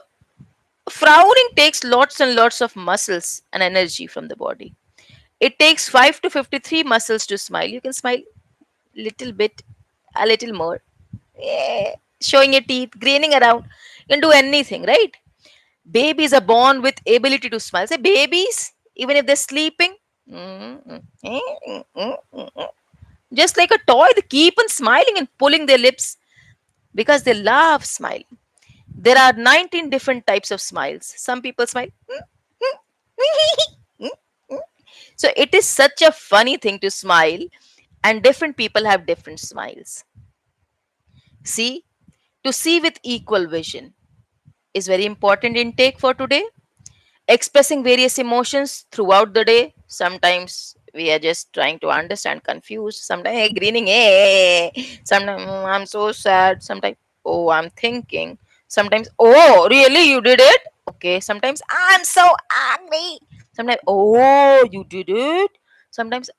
frowning takes lots and lots of muscles and energy from the body. It takes 5 to 53 muscles to smile. You can smile little bit, a little more, yeah, showing your teeth, grinning around. You can do anything, right? Babies are born with ability to smile. Say babies, even if they're sleeping, mm, mm, mm, mm, mm, mm, mm. Just like a toy, they keep on smiling and pulling their lips because they love smiling. There are 19 different types of smiles. Some people smile. So it is such a funny thing to smile, and different people have different smiles. See, to see with equal vision is very important intake for today. Expressing various emotions throughout the day. Sometimes we are just trying to understand, confused. Sometimes hey, grinning, hey. Sometimes I'm so sad. Sometimes oh, I'm thinking. Sometimes oh, really, you did it? Okay. Sometimes I'm so angry. Sometimes oh, you did it. Sometimes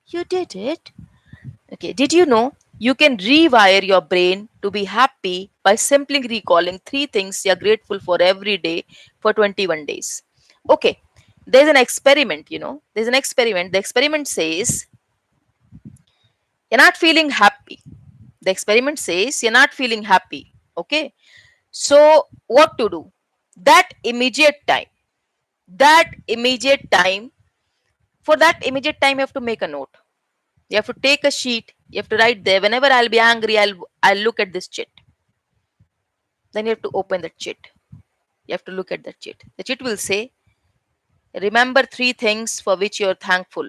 you did it. Okay. Did you know? You can rewire your brain to be happy by simply recalling three things you're grateful for every day for 21 days. Okay, there's an experiment, There's an experiment. The experiment says you're not feeling happy. The experiment says you're not feeling happy. Okay, so what to do? That immediate time, that immediate time, for that immediate time, you have to make a note. You have to take a sheet. You have to write there. Whenever I'll be angry, I'll look at this chit. Then you have to open the chit. You have to look at the chit. The chit will say, remember three things for which you're thankful.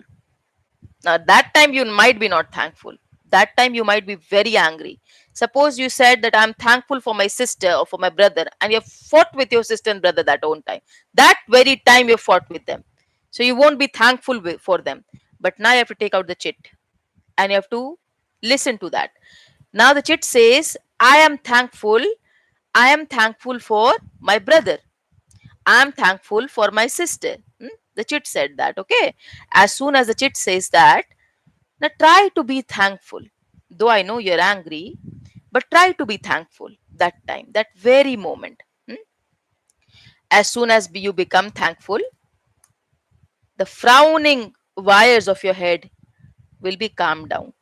Now, that time you might be not thankful. That time you might be very angry. Suppose you said that I'm thankful for my sister or for my brother, and you have fought with your sister and brother that own time. That very time you fought with them. So you won't be thankful for them. But now you have to take out the chit and you have to listen to that. Now the chit says, I am thankful. I am thankful for my brother. I am thankful for my sister. The chit said that. Okay. As soon as the chit says that, now try to be thankful. Though I know you're angry, but try to be thankful that time, that very moment. As soon as you become thankful, the frowning wires of your head will be calmed down.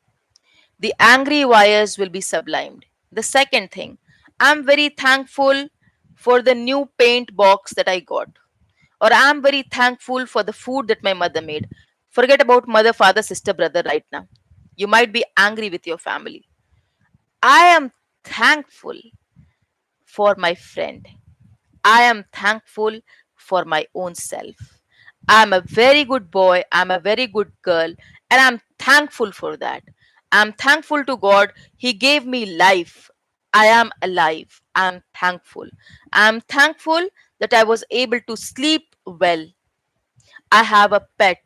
The angry wires will be sublimed. The second thing, I'm very thankful for the new paint box that I got. Or I'm very thankful for the food that my mother made. Forget about mother, father, sister, brother right now. You might be angry with your family. I am thankful for my friend. I am thankful for my own self. I'm a very good boy. I'm a very good girl. And I'm thankful for that. I'm thankful to God. He gave me life. I am alive. I'm thankful. I'm thankful that I was able to sleep well. I have a pet.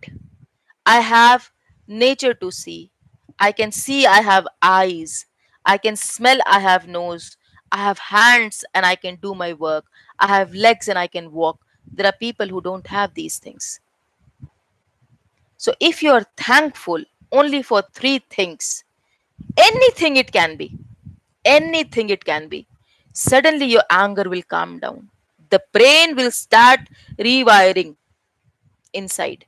I have nature to see. I can see, I have eyes. I can smell, I have nose. I have hands and I can do my work. I have legs and I can walk. There are people who don't have these things. So if you are thankful only for three things, anything it can be, anything it can be, suddenly your anger will calm down. The brain will start rewiring inside.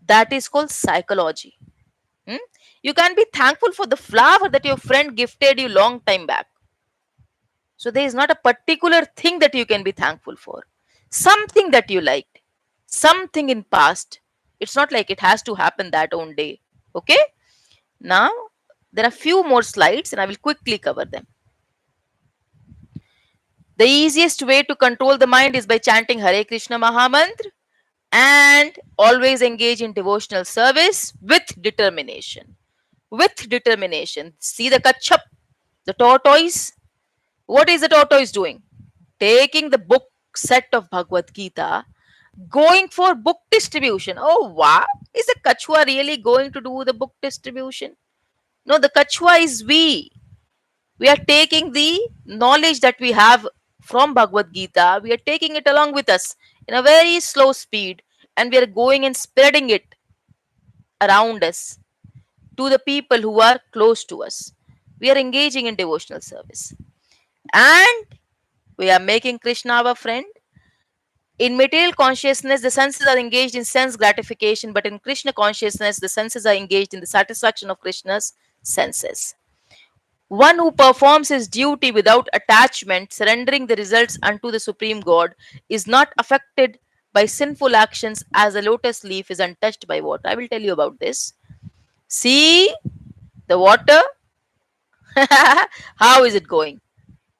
That is called psychology. Hmm? You can be thankful for the flower that your friend gifted you long time back. So there is not a particular thing that you can be thankful for. Something that you liked, something in past. It's not like it has to happen that own day. Okay? Now there are few more slides and I will quickly cover them. The easiest way to control the mind is by chanting Hare Krishna Mahamantra and always engage in devotional service with determination. With determination. See the Kachap, the tortoise. What is the tortoise doing? Taking the book set of Bhagavad Gita, going for book distribution. Oh, wow. Is the Kachua really going to do the book distribution? No, the Kachua is we. We are taking the knowledge that we have from Bhagavad Gita, we are taking it along with us in a very slow speed, and we are going and spreading it around us to the people who are close to us. We are engaging in devotional service. And we are making Krishna our friend. In material consciousness, the senses are engaged in sense gratification, but in Krishna consciousness, the senses are engaged in the satisfaction of Krishna's senses. One who performs his duty without attachment, surrendering the results unto the Supreme God, is not affected by sinful actions as a lotus leaf is untouched by water. I will tell you about this. See the water. How is it going?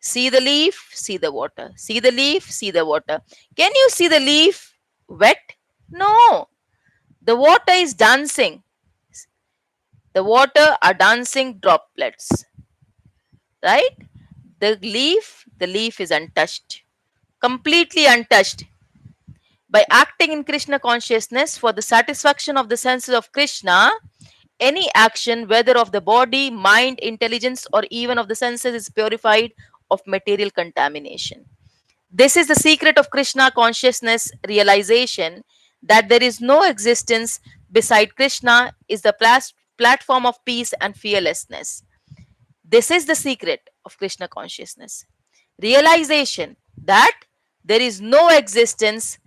See the leaf, see the water. See the leaf, see the water. Can you see the leaf wet? No. The water is dancing. The water are dancing droplets. Right? The leaf is untouched. Completely untouched. By acting in Krishna consciousness for the satisfaction of the senses of Krishna, any action, whether of the body, mind, intelligence, or even of the senses, is purified of material contamination. This is the secret of Krishna consciousness realization, that there is no existence beside Krishna is the platform of peace and fearlessness. This is the secret of Krishna consciousness. Realization that there is no existence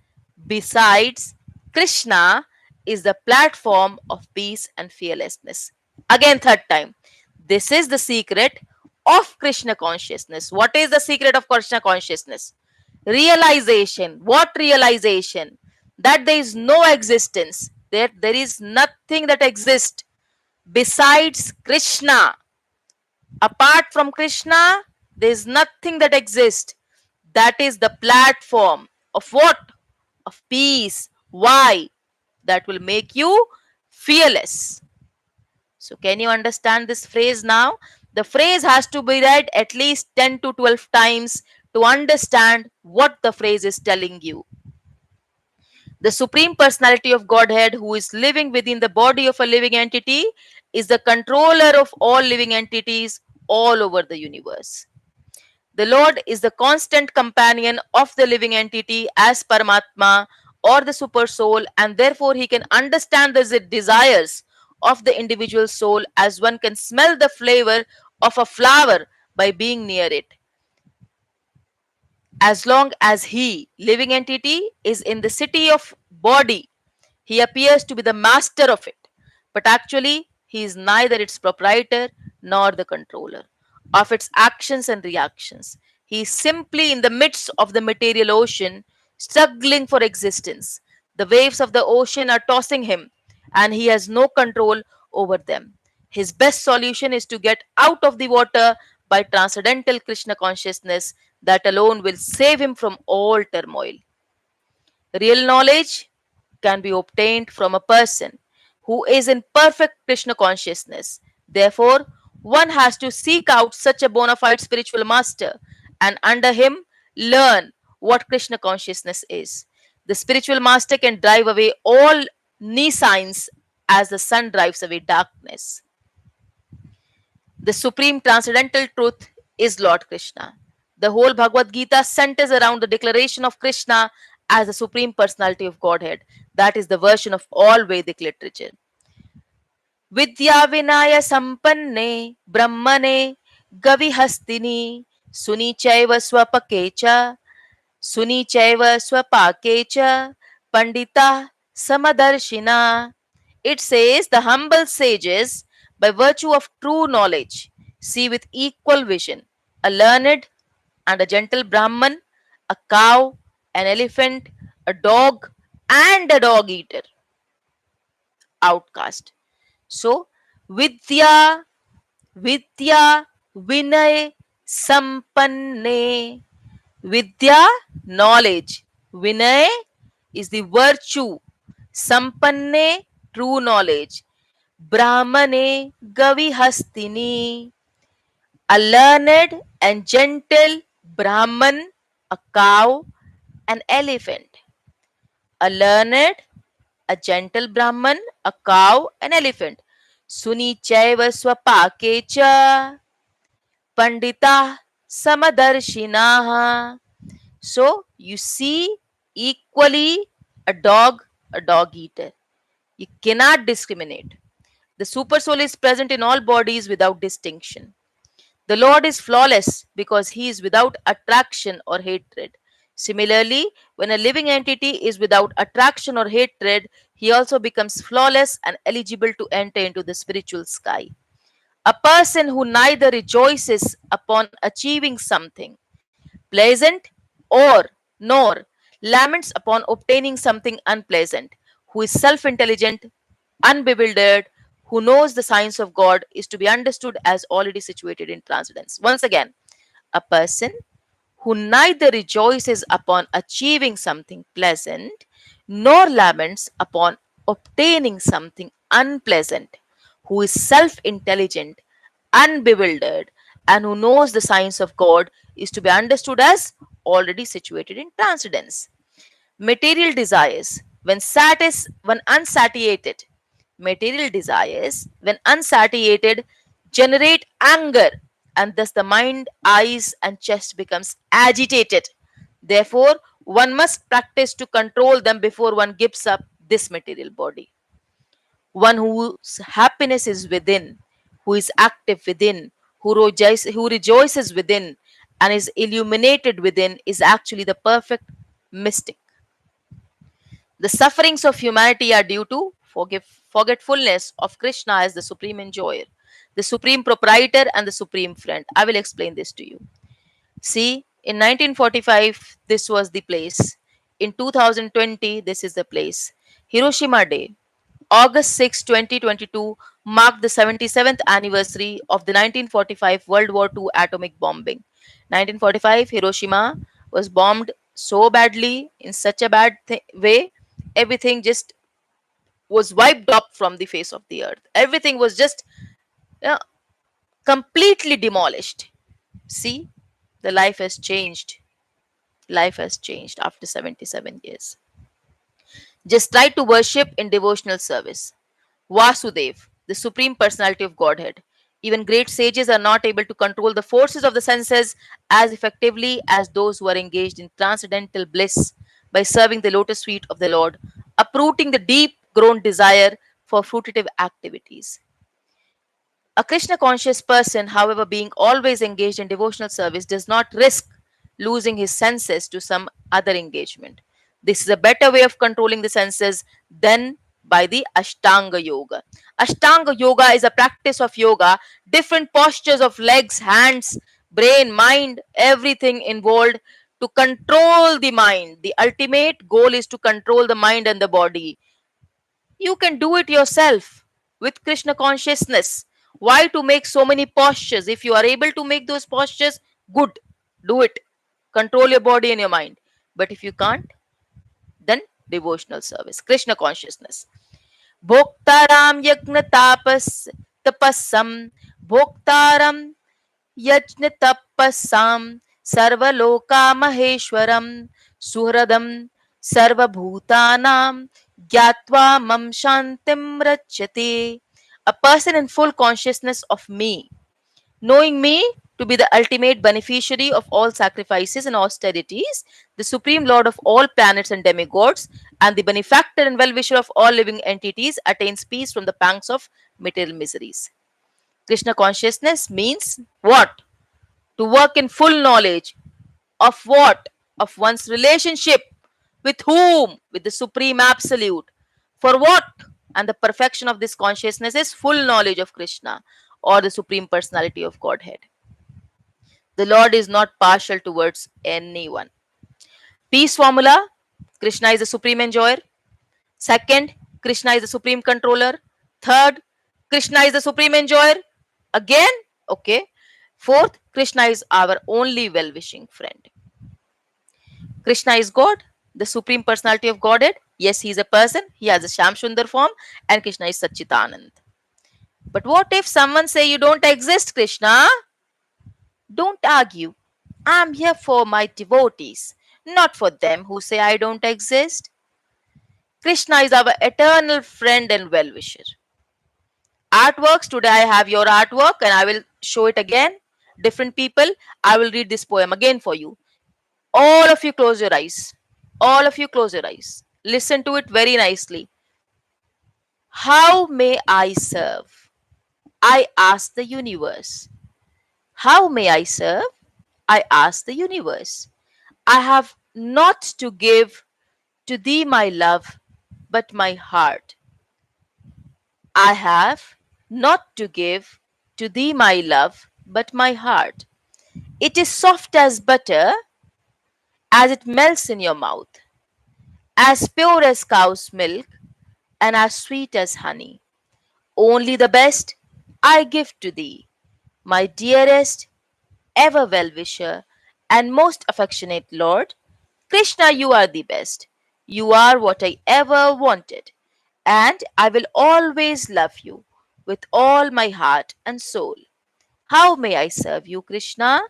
besides Krishna is the platform of peace and fearlessness. Again, third time. This is the secret of Krishna consciousness. What is the secret of Krishna consciousness? Realization. What realization? That there is no existence, that there is nothing that exists besides Krishna. Apart from Krishna, there is nothing that exists. That is the platform of what? Of peace. Why? That will make you fearless. So, can you understand this phrase now? The phrase has to be read at least 10 to 12 times to understand what the phrase is telling you. The Supreme Personality of Godhead, who is living within the body of a living entity, is the controller of all living entities all over the universe. The Lord is the constant companion of the living entity as Paramatma or the super soul, and therefore he can understand the desires of the individual soul as one can smell the flavor of a flower by being near it. As long as he, living entity, is in the city of body, he appears to be the master of it, but actually, he is neither its proprietor nor the controller of its actions and reactions. He is simply in the midst of the material ocean, struggling for existence. The waves of the ocean are tossing him, and he has no control over them. His best solution is to get out of the water by transcendental Krishna consciousness that alone will save him from all turmoil. Real knowledge can be obtained from a person who is in perfect Krishna consciousness. Therefore, one has to seek out such a bona fide spiritual master and under him learn what Krishna consciousness is. The spiritual master can drive away all signs as the sun drives away darkness. The supreme transcendental truth is Lord Krishna. The whole Bhagavad Gita centers around the declaration of Krishna as the supreme personality of Godhead. That is the version of all Vedic literature. Vidya Vinaya Sampanne Brahmane Gavihastini Sunichaiva Swapakecha Sunichaiva Swapakecha Pandita Samadarshina. It says the humble sages, by virtue of true knowledge, see with equal vision a learned and a gentle Brahman, a cow, an elephant, a dog, and a dog eater, outcast. So, Vidya, Vidya, Vinay, Sampanne. Vidya, knowledge. Vinay is the virtue. Sampanne, true knowledge. Brahmane, Gavihastini, a learned and gentle Brahman, a cow, an elephant. A learned, a gentle Brahman, a cow, an elephant. Suni chaiva swapakecha pandita samadarshinaha. So you see equally a dog eater. You cannot discriminate. The super soul is present in all bodies without distinction. The Lord is flawless because he is without attraction or hatred. Similarly, when a living entity is without attraction or hatred, he also becomes flawless and eligible to enter into the spiritual sky. A person who neither rejoices upon achieving something pleasant or nor laments upon obtaining something unpleasant, who is self intelligent, unbewildered, who knows the science of God, is to be understood as already situated in transcendence. Once again, a person who neither rejoices upon achieving something pleasant nor laments upon obtaining something unpleasant, who is self intelligent, unbewildered, and who knows the science of God, is to be understood as already situated in transcendence. Material desires, when unsatiated, material desires, when unsatiated, generate anger, and thus the mind, eyes, and chest becomes agitated. Therefore, one must practice to control them before one gives up this material body. One whose happiness is within, who is active within, who rejoices within and is illuminated within, is actually the perfect mystic. The sufferings of humanity are due to forgetfulness of Krishna as the supreme enjoyer, the supreme proprietor, and the supreme friend. I will explain this to you. See, in 1945, this was the place. In 2020, this is the place. Hiroshima Day, August 6, 2022, marked the 77th anniversary of the 1945 World War II atomic bombing. 1945, Hiroshima was bombed so badly, in such a bad way, everything just was wiped up from the face of the earth. Everything was just uh, completely demolished. See, the life has changed. Life has changed after 77 years. Just try to worship in devotional service. Vasudev, the Supreme Personality of Godhead. Even great sages are not able to control the forces of the senses as effectively as those who are engaged in transcendental bliss by serving the lotus feet of the Lord, uprooting the deep grown desire for fruitive activities. A Krishna conscious person, however, being always engaged in devotional service, does not risk losing his senses to some other engagement. This is a better way of controlling the senses than by the Ashtanga Yoga. Ashtanga Yoga is a practice of yoga, different postures of legs, hands, brain, mind, everything involved to control the mind. The ultimate goal is to control the mind and the body. You can do it yourself with Krishna consciousness. Why to make so many postures? If you are able to make those postures, good, do it. Control your body and your mind. But if you can't, then devotional service, Krishna consciousness. Bhoktaram yagna tapasam, Bhoktaram yajna tapasam, Sarvaloka Maheshwaram, Suhradam, Sarvabhutanam, Gyatva Mam Shantim Rachyate. A person in full consciousness of me, knowing me to be the ultimate beneficiary of all sacrifices and austerities, the supreme lord of all planets and demigods, and the benefactor and well-wisher of all living entities, attains peace from the pangs of material miseries. Krishna consciousness means what? To work in full knowledge of what? Of one's relationship. With whom? With the Supreme Absolute. For what? And the perfection of this consciousness is full knowledge of Krishna or the Supreme Personality of Godhead. The Lord is not partial towards anyone. Peace formula: Krishna is the Supreme Enjoyer. Second, Krishna is the Supreme Controller. Third, Krishna is the Supreme Enjoyer. Again, okay. Fourth, Krishna is our only well wishing friend. Krishna is God, the Supreme Personality of Godhead. Yes, he is a person, he has a Shamsundar form, and Krishna is Satchitanand. But what if someone say you don't exist, Krishna? Don't argue. I'm here for my devotees, not for them who say I don't exist. Krishna is our eternal friend and well wisher. Artworks, today I have your artwork and I will show it again. Different people, I will read this poem again for you. All of you close your eyes. All of you close your eyes. Listen to it very nicely. How may I serve? I ask the universe. How may I serve? I ask the universe. I have not to give to thee my love, but my heart. I have not to give to thee my love, but my heart. It is soft as butter as it melts in your mouth, as pure as cow's milk, and as sweet as honey. Only the best I give to thee, my dearest, ever well wisher, and most affectionate Lord. Krishna, you are the best. You are what I ever wanted, and I will always love you with all my heart and soul. How may I serve you, Krishna?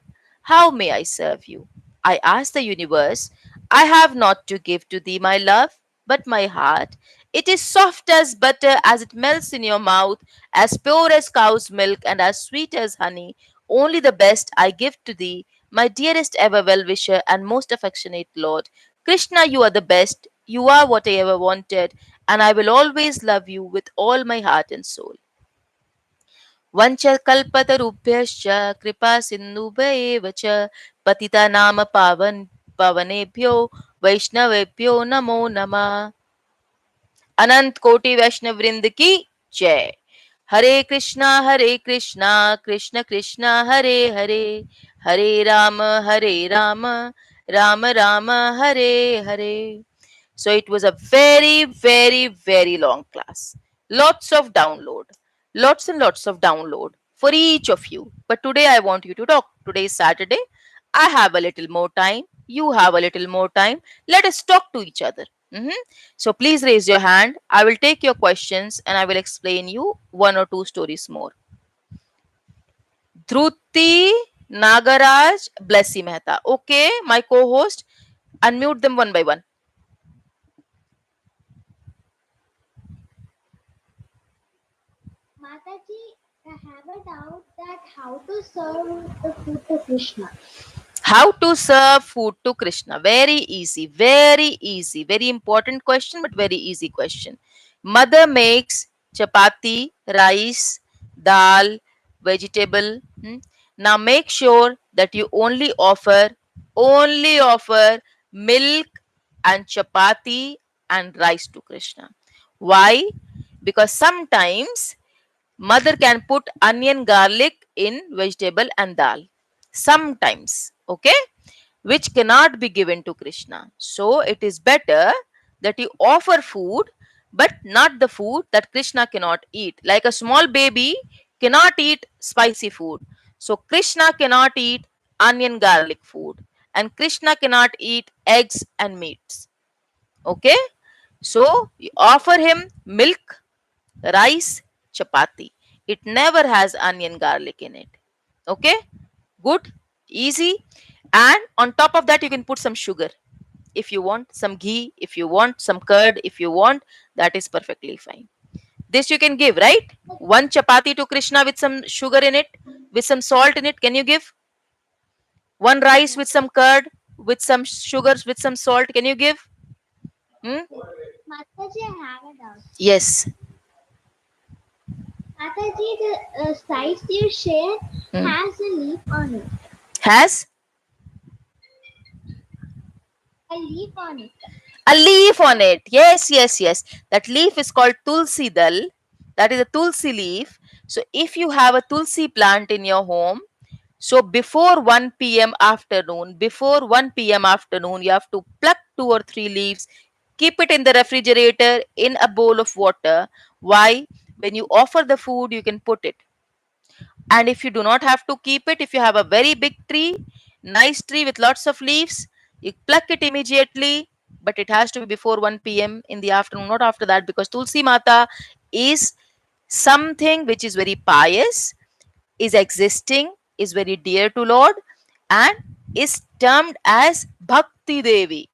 How may I serve you? I ask the universe. I have not to give to thee my love, but my heart. It is soft as butter as it melts in your mouth, as pure as cow's milk, and as sweet as honey. Only the best I give to thee, my dearest ever well wisher and most affectionate Lord. Krishna, you are the best. You are what I ever wanted, and I will always love you with all my heart and soul. वंच कल्पतरुभ्यश्च कृपा सिन्धुभ्येव च पतितानां पावनेभ्यो वैष्णवेभ्यो नमो नमः। अनंत कोटि वैष्णव वृंद की जय। हरे कृष्णा कृष्ण कृष्ण हरे हरे, हरे Ram Ram Ram Hare Hare. So it was a very, very, very long class. Lots of download. Lots and lots of download for each of you. But today I want you to talk. Today is Saturday. I have a little more time. You have a little more time. Let us talk to each other. Mhm. So please raise your hand. I will take your questions and I will explain you one or two stories more. Dhruti, Nagaraj, Blessy Mehta. Okay, my co-host, unmute them one by one. Mataji, I have a doubt that how to serve the food to Krishna. How to serve food to Krishna? Very easy, very easy. Very important question, but very easy question. Mother makes chapati, rice, dal, vegetable. Now make sure that you only offer milk and chapati and rice to Krishna. Why? Because sometimes mother can put onion garlic in vegetable and dal. Sometimes, okay, which cannot be given to Krishna. So it is better that you offer food, but not the food that Krishna cannot eat. Like a small baby cannot eat spicy food. So Krishna cannot eat onion garlic food. And Krishna cannot eat eggs and meats. Okay? So you offer him milk, rice, chapati. It never has onion garlic in it. Okay? Good, easy. And on top of that, you can put some sugar if you want, some ghee if you want, some curd if you want. That is perfectly fine. This you can give, right? One chapati to Krishna with some sugar in it, with some salt in it. Can you give? One rice with some curd, with some sugars, with some salt. Can you give? Hmm? Mataji, I have a doubt. Yes. Mataji, the slice you share Hmm. has a leaf on it. Has A leaf on it. a leaf on it. Yes, yes, yes. That leaf is called tulsi dal. That is a tulsi leaf. So if you have a tulsi plant in your home, so before 1 p.m. afternoon, you have to pluck 2 or 3 leaves, keep it in the refrigerator in a bowl of water. Why? When you offer the food, you can put it. And if you do not have to keep it, if you have a very big tree, nice tree with lots of leaves, you pluck it immediately, but it has to be before 1 p.m. in the afternoon, not after that, because Tulsi Mata is something which is very pious, is existing, is very dear to Lord, and is termed as Bhakti Devi.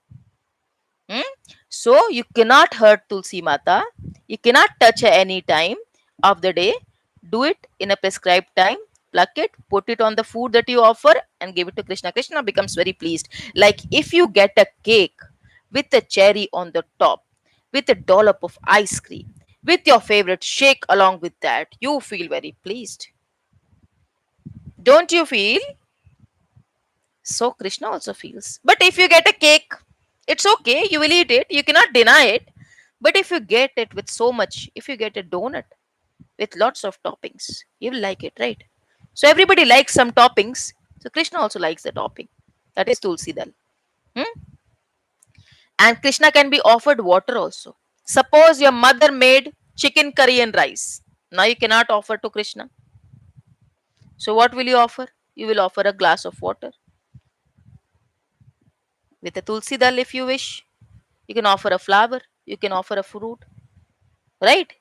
Hmm? So you cannot hurt Tulsi Mata. You cannot touch her any time of the day. Do it in a prescribed time. Pluck it, put it on the food that you offer, and give it to Krishna. Krishna becomes very pleased. Like if you get a cake with a cherry on the top, with a dollop of ice cream, with your favorite shake along with that, you feel very pleased. Don't you feel? So Krishna also feels. But if you get a cake, it's okay, you will eat it, you cannot deny it. But if you get it with so much, if you get a donut with lots of toppings, you will like it, right? So everybody likes some toppings. So Krishna also likes the topping. That is Tulsi Dal. Hmm? And Krishna can be offered water also. Suppose your mother made chicken curry and rice. Now you cannot offer to Krishna. So what will you offer? You will offer a glass of water with a Tulsi Dal if you wish. You can offer a flower, you can offer a fruit, right?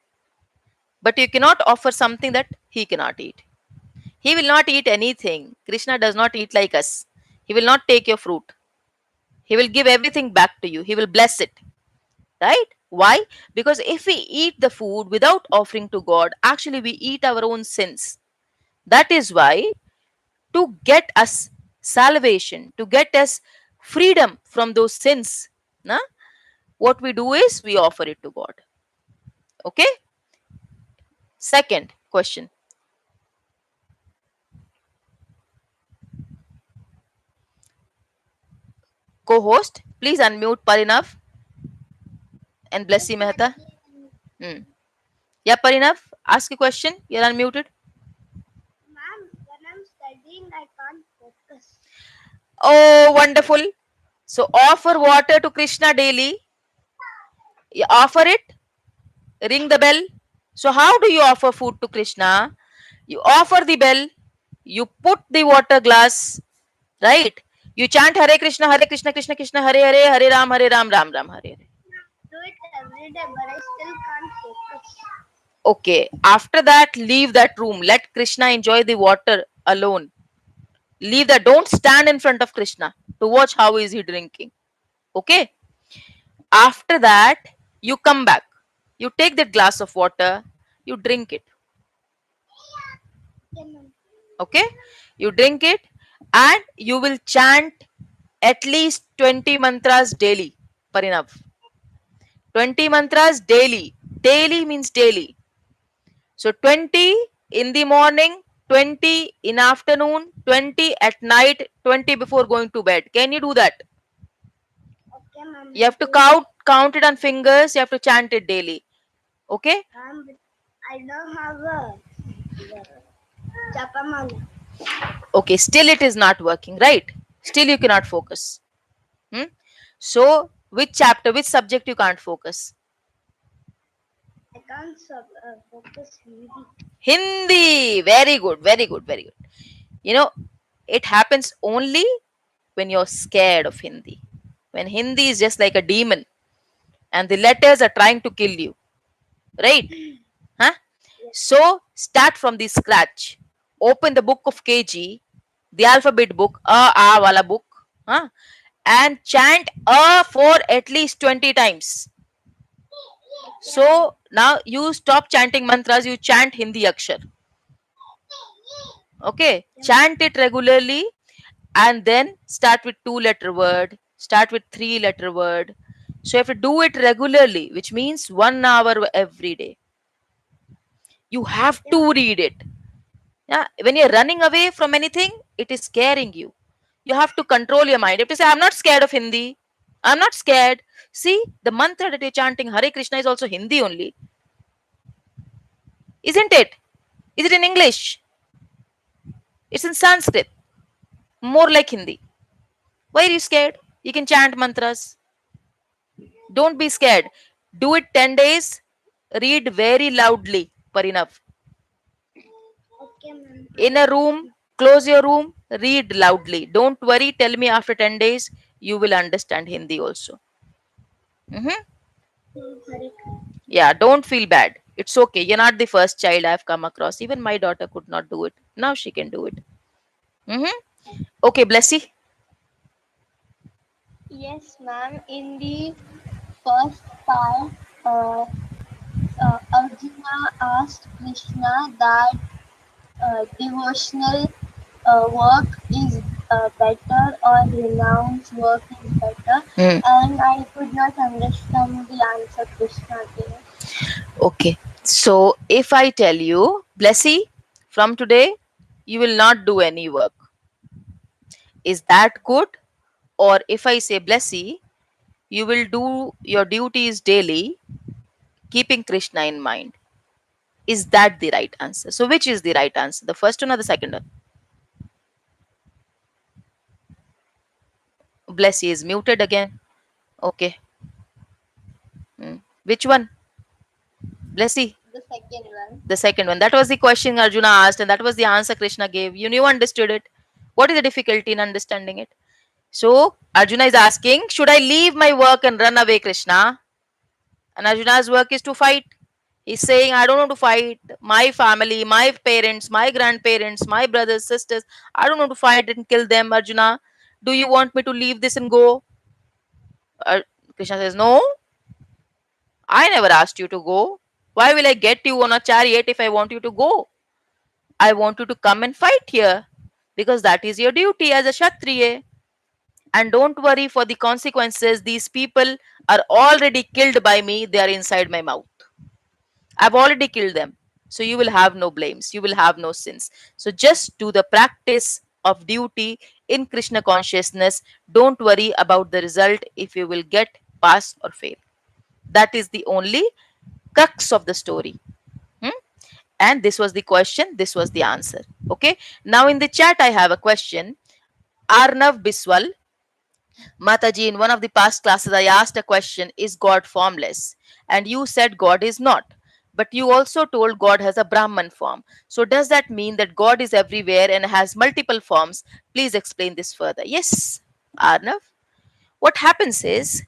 But you cannot offer something that he cannot eat. He will not eat anything. Krishna does not eat like us. He will not take your fruit. He will give everything back to you. He will bless it, right? Why? Because if we eat the food without offering to God, actually we eat our own sins. That is why, to get us salvation, to get us freedom from those sins, na, what we do is we offer it to God. Okay? Second question. co-host. Please unmute Parinav and Yes, Blessy Mehta. Mataji. Hmm. Yeah, Parinav, ask a question. You're unmuted. Ma'am, when I'm studying, I can't focus. Oh, wonderful. So offer water to Krishna daily. You offer it, ring the bell. So how do you offer food to Krishna? You offer the bell, you put the water glass, right? You chant Hare Krishna, Krishna Krishna, Hare Hare, Hare Ram, Ram Ram, Hare Hare. Do it every day, but I still can't focus. Okay, after that, leave that room. Let Krishna enjoy the water alone. Leave that. Don't stand in front of Krishna to watch how is he drinking. Okay. After that, you come back. You take that glass of water. You drink it. Okay, ma'am. Okay. You drink it, and you will chant at least 20 mantras daily. Parinav. 20 mantras daily. Daily means daily. So 20 in the morning, 20 in afternoon, 20 at night, 20 before going to bed. Can you do that? Okay, ma'am. You I'll have to do it. count it on fingers. You have to chant it daily. Okay? Ma'am, I don't have a Japamala. Okay. Still, it is not working, right? Still, you cannot focus. Hmm? So, which chapter, which subject you can't focus? I can't focus Hindi. Hindi. Very good. Very good. Very good. You know, it happens only when you're scared of Hindi. When Hindi is just like a demon and the letters are trying to kill you, right? Huh? Yes. So start from the scratch. Open the book of KG, the alphabet book, wala book, huh? And chant for at least 20 times. Okay, ma'am. So now you stop chanting mantras, you chant Hindi akshar. Okay, Okay, ma'am. chant it regularly and then start with two letter word, start with three letter word. So you have to do it regularly, which means 1 hour every day. You have Okay, to ma'am. read it. Yeah, when you're running away from anything, it is scaring you. You have to control your mind. You have to say, I'm not scared of Hindi. I'm not scared. See, the mantra that you're chanting, Hare Krishna, is also Hindi only. Isn't it? Is it in English? It's in Sanskrit. More like Hindi. Why are you scared? You can chant mantras. Don't be scared. Do it 10 days. Read very loudly. Parinav. Okay, ma'am. In I'll a do it. room, close your room, read loudly. Don't worry. Tell me after 10 days, you will understand Hindi also. Mhm. Hare Yeah, don't feel bad. It's okay. You're not the first child I've come across. Even my daughter could not do it. Now she can do it. Okay, Blessy. Yes, ma'am. In the first part, Arjuna asked Krishna that devotional work is better or renounced work is better, Hmm. and I could not understand the answer Krishna gave. Okay. So if I tell you, Blessy, from today, you will not do any work. Is that good? Or if I say, Blessy, you will do your duties daily, keeping Krishna in mind. Is that the right answer? So which is the right answer? The first one or the second one? Blessy is muted again. Okay. Hmm. Which one? Blessy. The second one. The second one. That was the question Arjuna asked, and that was the answer Krishna gave. You understood it. What is the difficulty in understanding it? So Arjuna is asking, should I leave my work and run away, Krishna? And Arjuna's work is to fight. He's saying, I don't want to fight my family, my parents, my grandparents, my brothers, sisters. I don't want to fight and kill them, Arjuna. Do you want me to leave this and go? Uh, Krishna says, no, I never asked you to go. Why will I get you on a chariot if I want you to go? I want you to come and fight here because that is your duty as a Kshatriya. And don't worry for the consequences. These people are already killed by me, they are inside my mouth. I've already killed them. So you will have no blames, you will have no sins. So just do the practice of duty in Krishna consciousness, don't worry about the result if you will get pass or fail. That is the only crux of the story. Hmm? And this was the question, this was the answer. Okay. Now in the chat, I have a question. Arnav Biswal, Mataji, in one of the past classes, I asked a question: is God formless? And you said God is not. But you also told God has a Brahman form. So, does that mean that God is everywhere and has multiple forms? Please explain this further. Yes, Arnav. What happens is,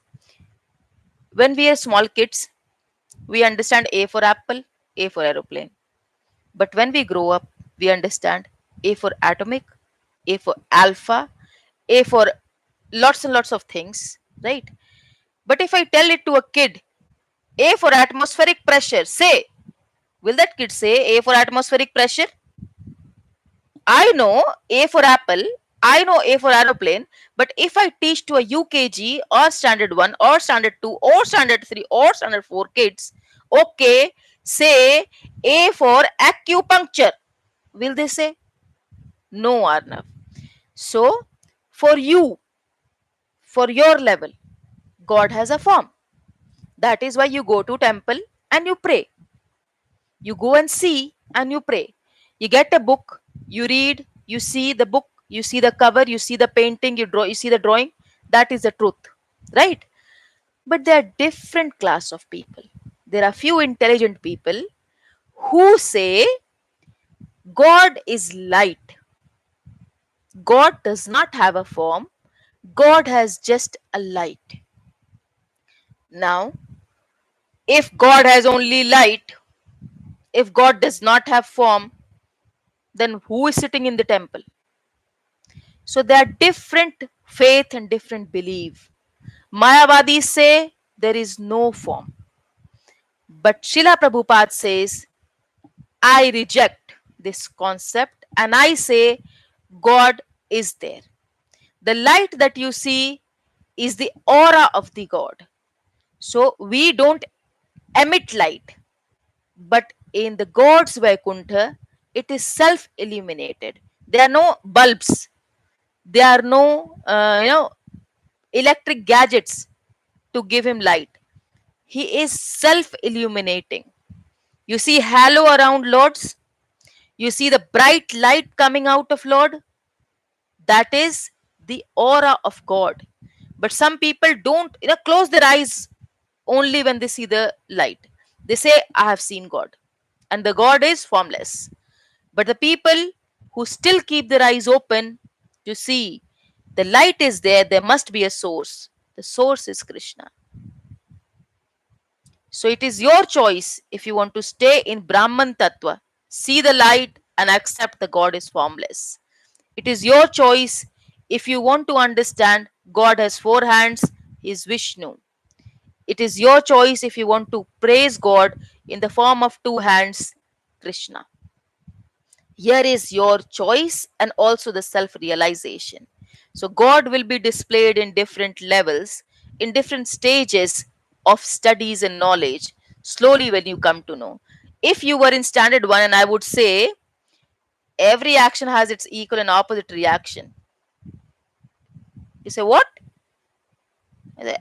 when we are small kids, we understand A for apple, A for aeroplane. But when we grow up, we understand A for atomic, A for alpha, A for lots and lots of things, right? But if I tell it to a kid, A for atmospheric pressure, say, will that kid say A for atmospheric pressure? I know A for apple, I know A for aeroplane, but if I teach to a UKG or standard 1 or standard 2 or standard 3 or standard 4 kids, okay, say A for acupuncture, will they say? No, Arnav. So, for you, for your level, God has a form. That is why you go to temple and you pray. You go and see and you pray. You get a book, you read, you see the book, you see the cover, you see the painting, you draw, you see the drawing. That is the truth, right? But there are different class of people. There are few intelligent people who say God is light. God does not have a form. God has just a light. Now, if God has only light, if God does not have form, then who is sitting in the temple? So there are different faith and different belief. Mayavadis say there is no form. But Srila Prabhupada says, I reject this concept and I say God is there. The light that you see is the aura of the God. So we don't emit light, but in the God's Vaikuntha, it is self illuminated. There are no bulbs, there are no electric gadgets to give him light. He is self illuminating. You see halo around Lords, you see the bright light coming out of Lord. That is the aura of God. But some people don't, close their eyes only when they see the light. They say, I have seen God. And the God is formless. But the people who still keep their eyes open to see the light is there, there must be a source. The source is Krishna. So it is your choice if you want to stay in Brahman Tattva, see the light and accept the God is formless. It is your choice if you want to understand God has four hands, He is Vishnu. It is your choice if you want to praise God in the form of two hands, Krishna. Here is your choice and also the self realization. So, God will be displayed in different levels, in different stages of studies and knowledge, slowly when you come to know. If you were in standard one, and I would say every action has its equal and opposite reaction. You say, what?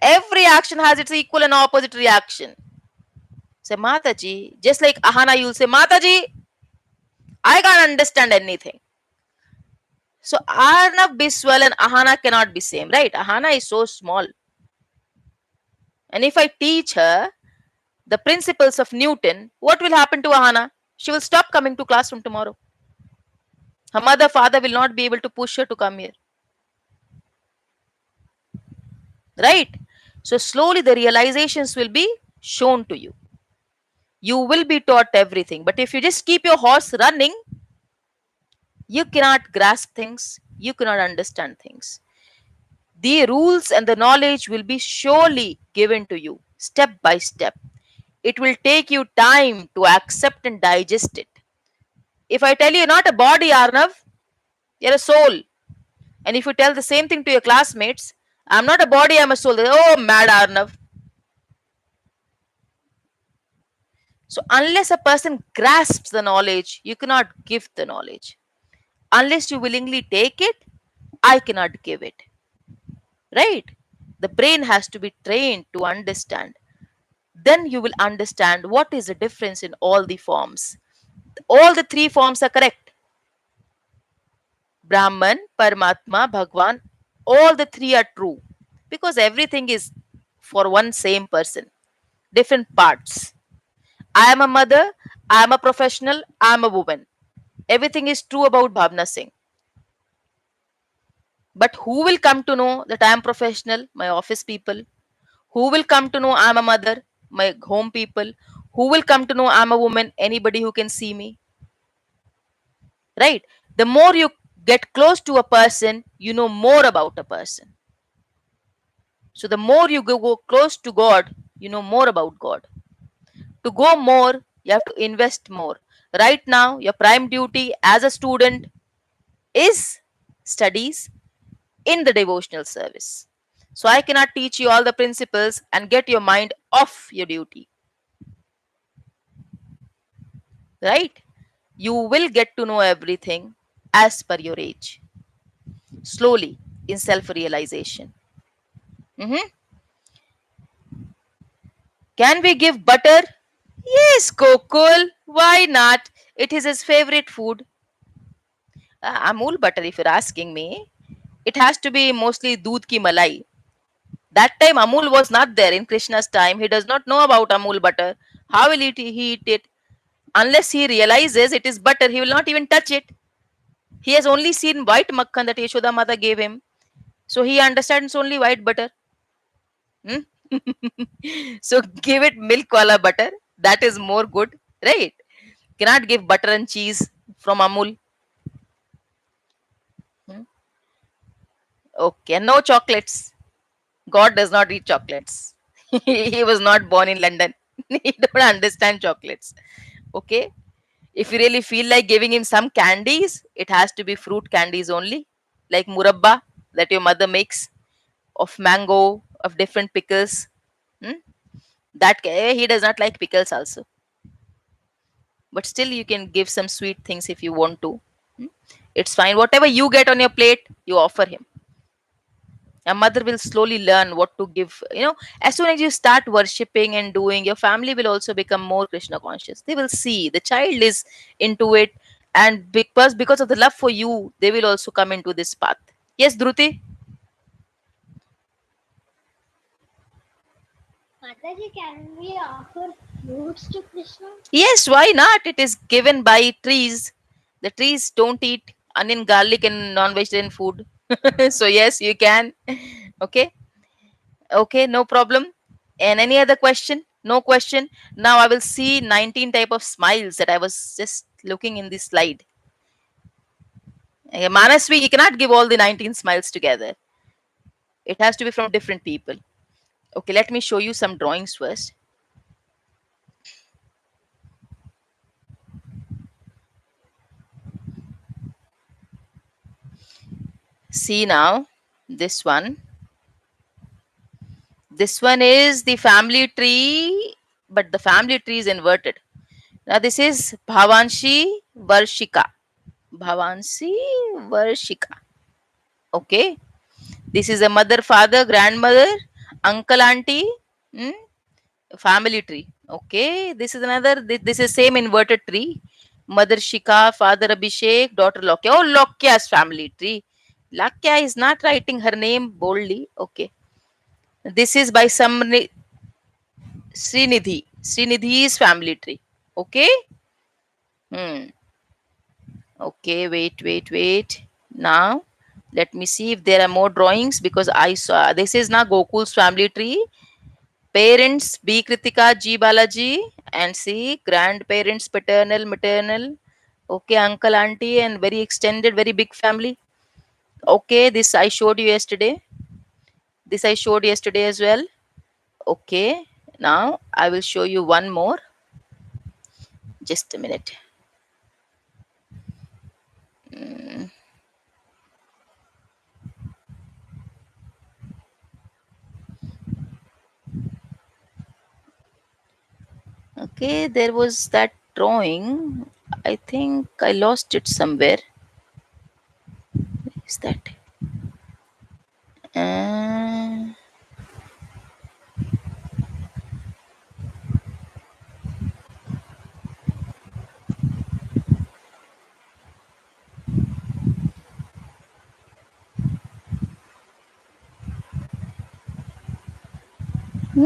Every action has its equal and opposite reaction. Say, Mataji, just like Ahana, you'll say, Mataji, I can't understand anything. So Arnab Biswal and Ahana cannot be same, right? Ahana is so small. And if I teach her the principles of Newton, what will happen to Ahana? She will stop coming to class from tomorrow. Her mother, father will not be able to push her to come here. Right? So slowly the realizations will be shown to you. You will be taught everything. But if you just keep your horse running, you cannot grasp things, you cannot understand things. The rules and the knowledge will be surely given to you step by step. It will take you time to accept and digest it. If I tell you you're not a body, Arnav, you're a soul. And if you tell the same thing to your classmates, I'm not a body, I'm a soul. They say, oh, mad Arnav. So, unless a person grasps the knowledge, you cannot give the knowledge. Unless you willingly take it, I cannot give it. Right? The brain has to be trained to understand. Then you will understand what is the difference in all the forms. All the three forms are correct. Brahman, Paramatma, Bhagwan, all the three are true because everything is for one same person, different parts. I am a mother, I am a professional, I am a woman. Everything is true about Bhavna Singh. But who will come to know that I am professional? My office people. Who will come to know I am a mother? My home people. Who will come to know I am a woman? Anybody who can see me. Right? The more you get close to a person, you know more about a person. So the more you go close to God, you know more about God. To go more, you have to invest more. Right now, your prime duty as a student is studies in the devotional service. So I cannot teach you all the principles and get your mind off your duty, right? You will get to know everything as per your age, slowly in self realization. Mhm. Can we give butter? Yes, Gokul. Why not? It is his favorite food. Amul butter, if you're asking me, it has to be mostly doodh ki malai. That time Amul was not there in Krishna's time. He does not know about Amul butter. How will he eat it? Unless he realizes it is butter, he will not even touch it. He has only seen white makhan that Yashoda Mata gave him. So he understands only white butter. Hmm? So give it milk wala butter. That is more good, right? Cannot give butter and cheese from Amul. Hmm? Okay, no chocolates. God does not eat chocolates. He was not born in London. He don't understand chocolates. Okay. If you really feel like giving him some candies, it has to be fruit candies only, like murabba that your mother makes of mango, of different pickles. Hmm? He does not like pickles also, but still you can give some sweet things if you want to. Hmm? It's fine. Whatever you get on your plate, you offer him. A mother will slowly learn what to give. As soon as you start worshipping and doing, your family will also become more Krishna conscious. They will see the child is into it, and because of the love for you, they will also come into this path. Yes, Dhruti. Mataji, can we offer fruits to Krishna? Yes, why not? It is given by trees. The trees don't eat onion, garlic, and non-vegetarian food. So yes, you can. Okay. Okay, no problem. And any other question? No question. Now I will see 19 type of smiles that I was just looking in this slide. Manasvi, you cannot give all the 19 smiles together. It has to be from different people. Okay, let me show you some drawings first. See now, this one. This one is the family tree, but the family tree is inverted. Now this is Bhavanshi Varshika. Bhavanshi Varshika. Okay. This is a mother, father, grandmother, uncle, auntie, hmm, family tree. Okay, this is another. This is same inverted tree. Mother Shika, father Abhishek, daughter Lokya. Oh, Lokya's family tree. Lakya is not writing her name boldly. Okay, this is by some Srinidhi. Srinidhi's family tree. Okay. Hmm. Okay. Wait. Now, let me see if there are more drawings because I saw this is now Gokul's family tree. Parents B. Kritika, G. Balaji, and C. Grandparents, paternal, maternal. Okay, uncle, auntie, and very extended, very big family. Okay, this I showed you yesterday. This I showed yesterday as well. Okay, now I will show you one more. Just a minute. Okay, there was that drawing. I think I lost it somewhere. Is that?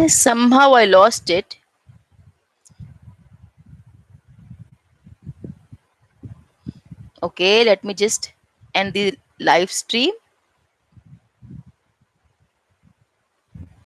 Somehow I lost it. Okay, let me just end the live stream.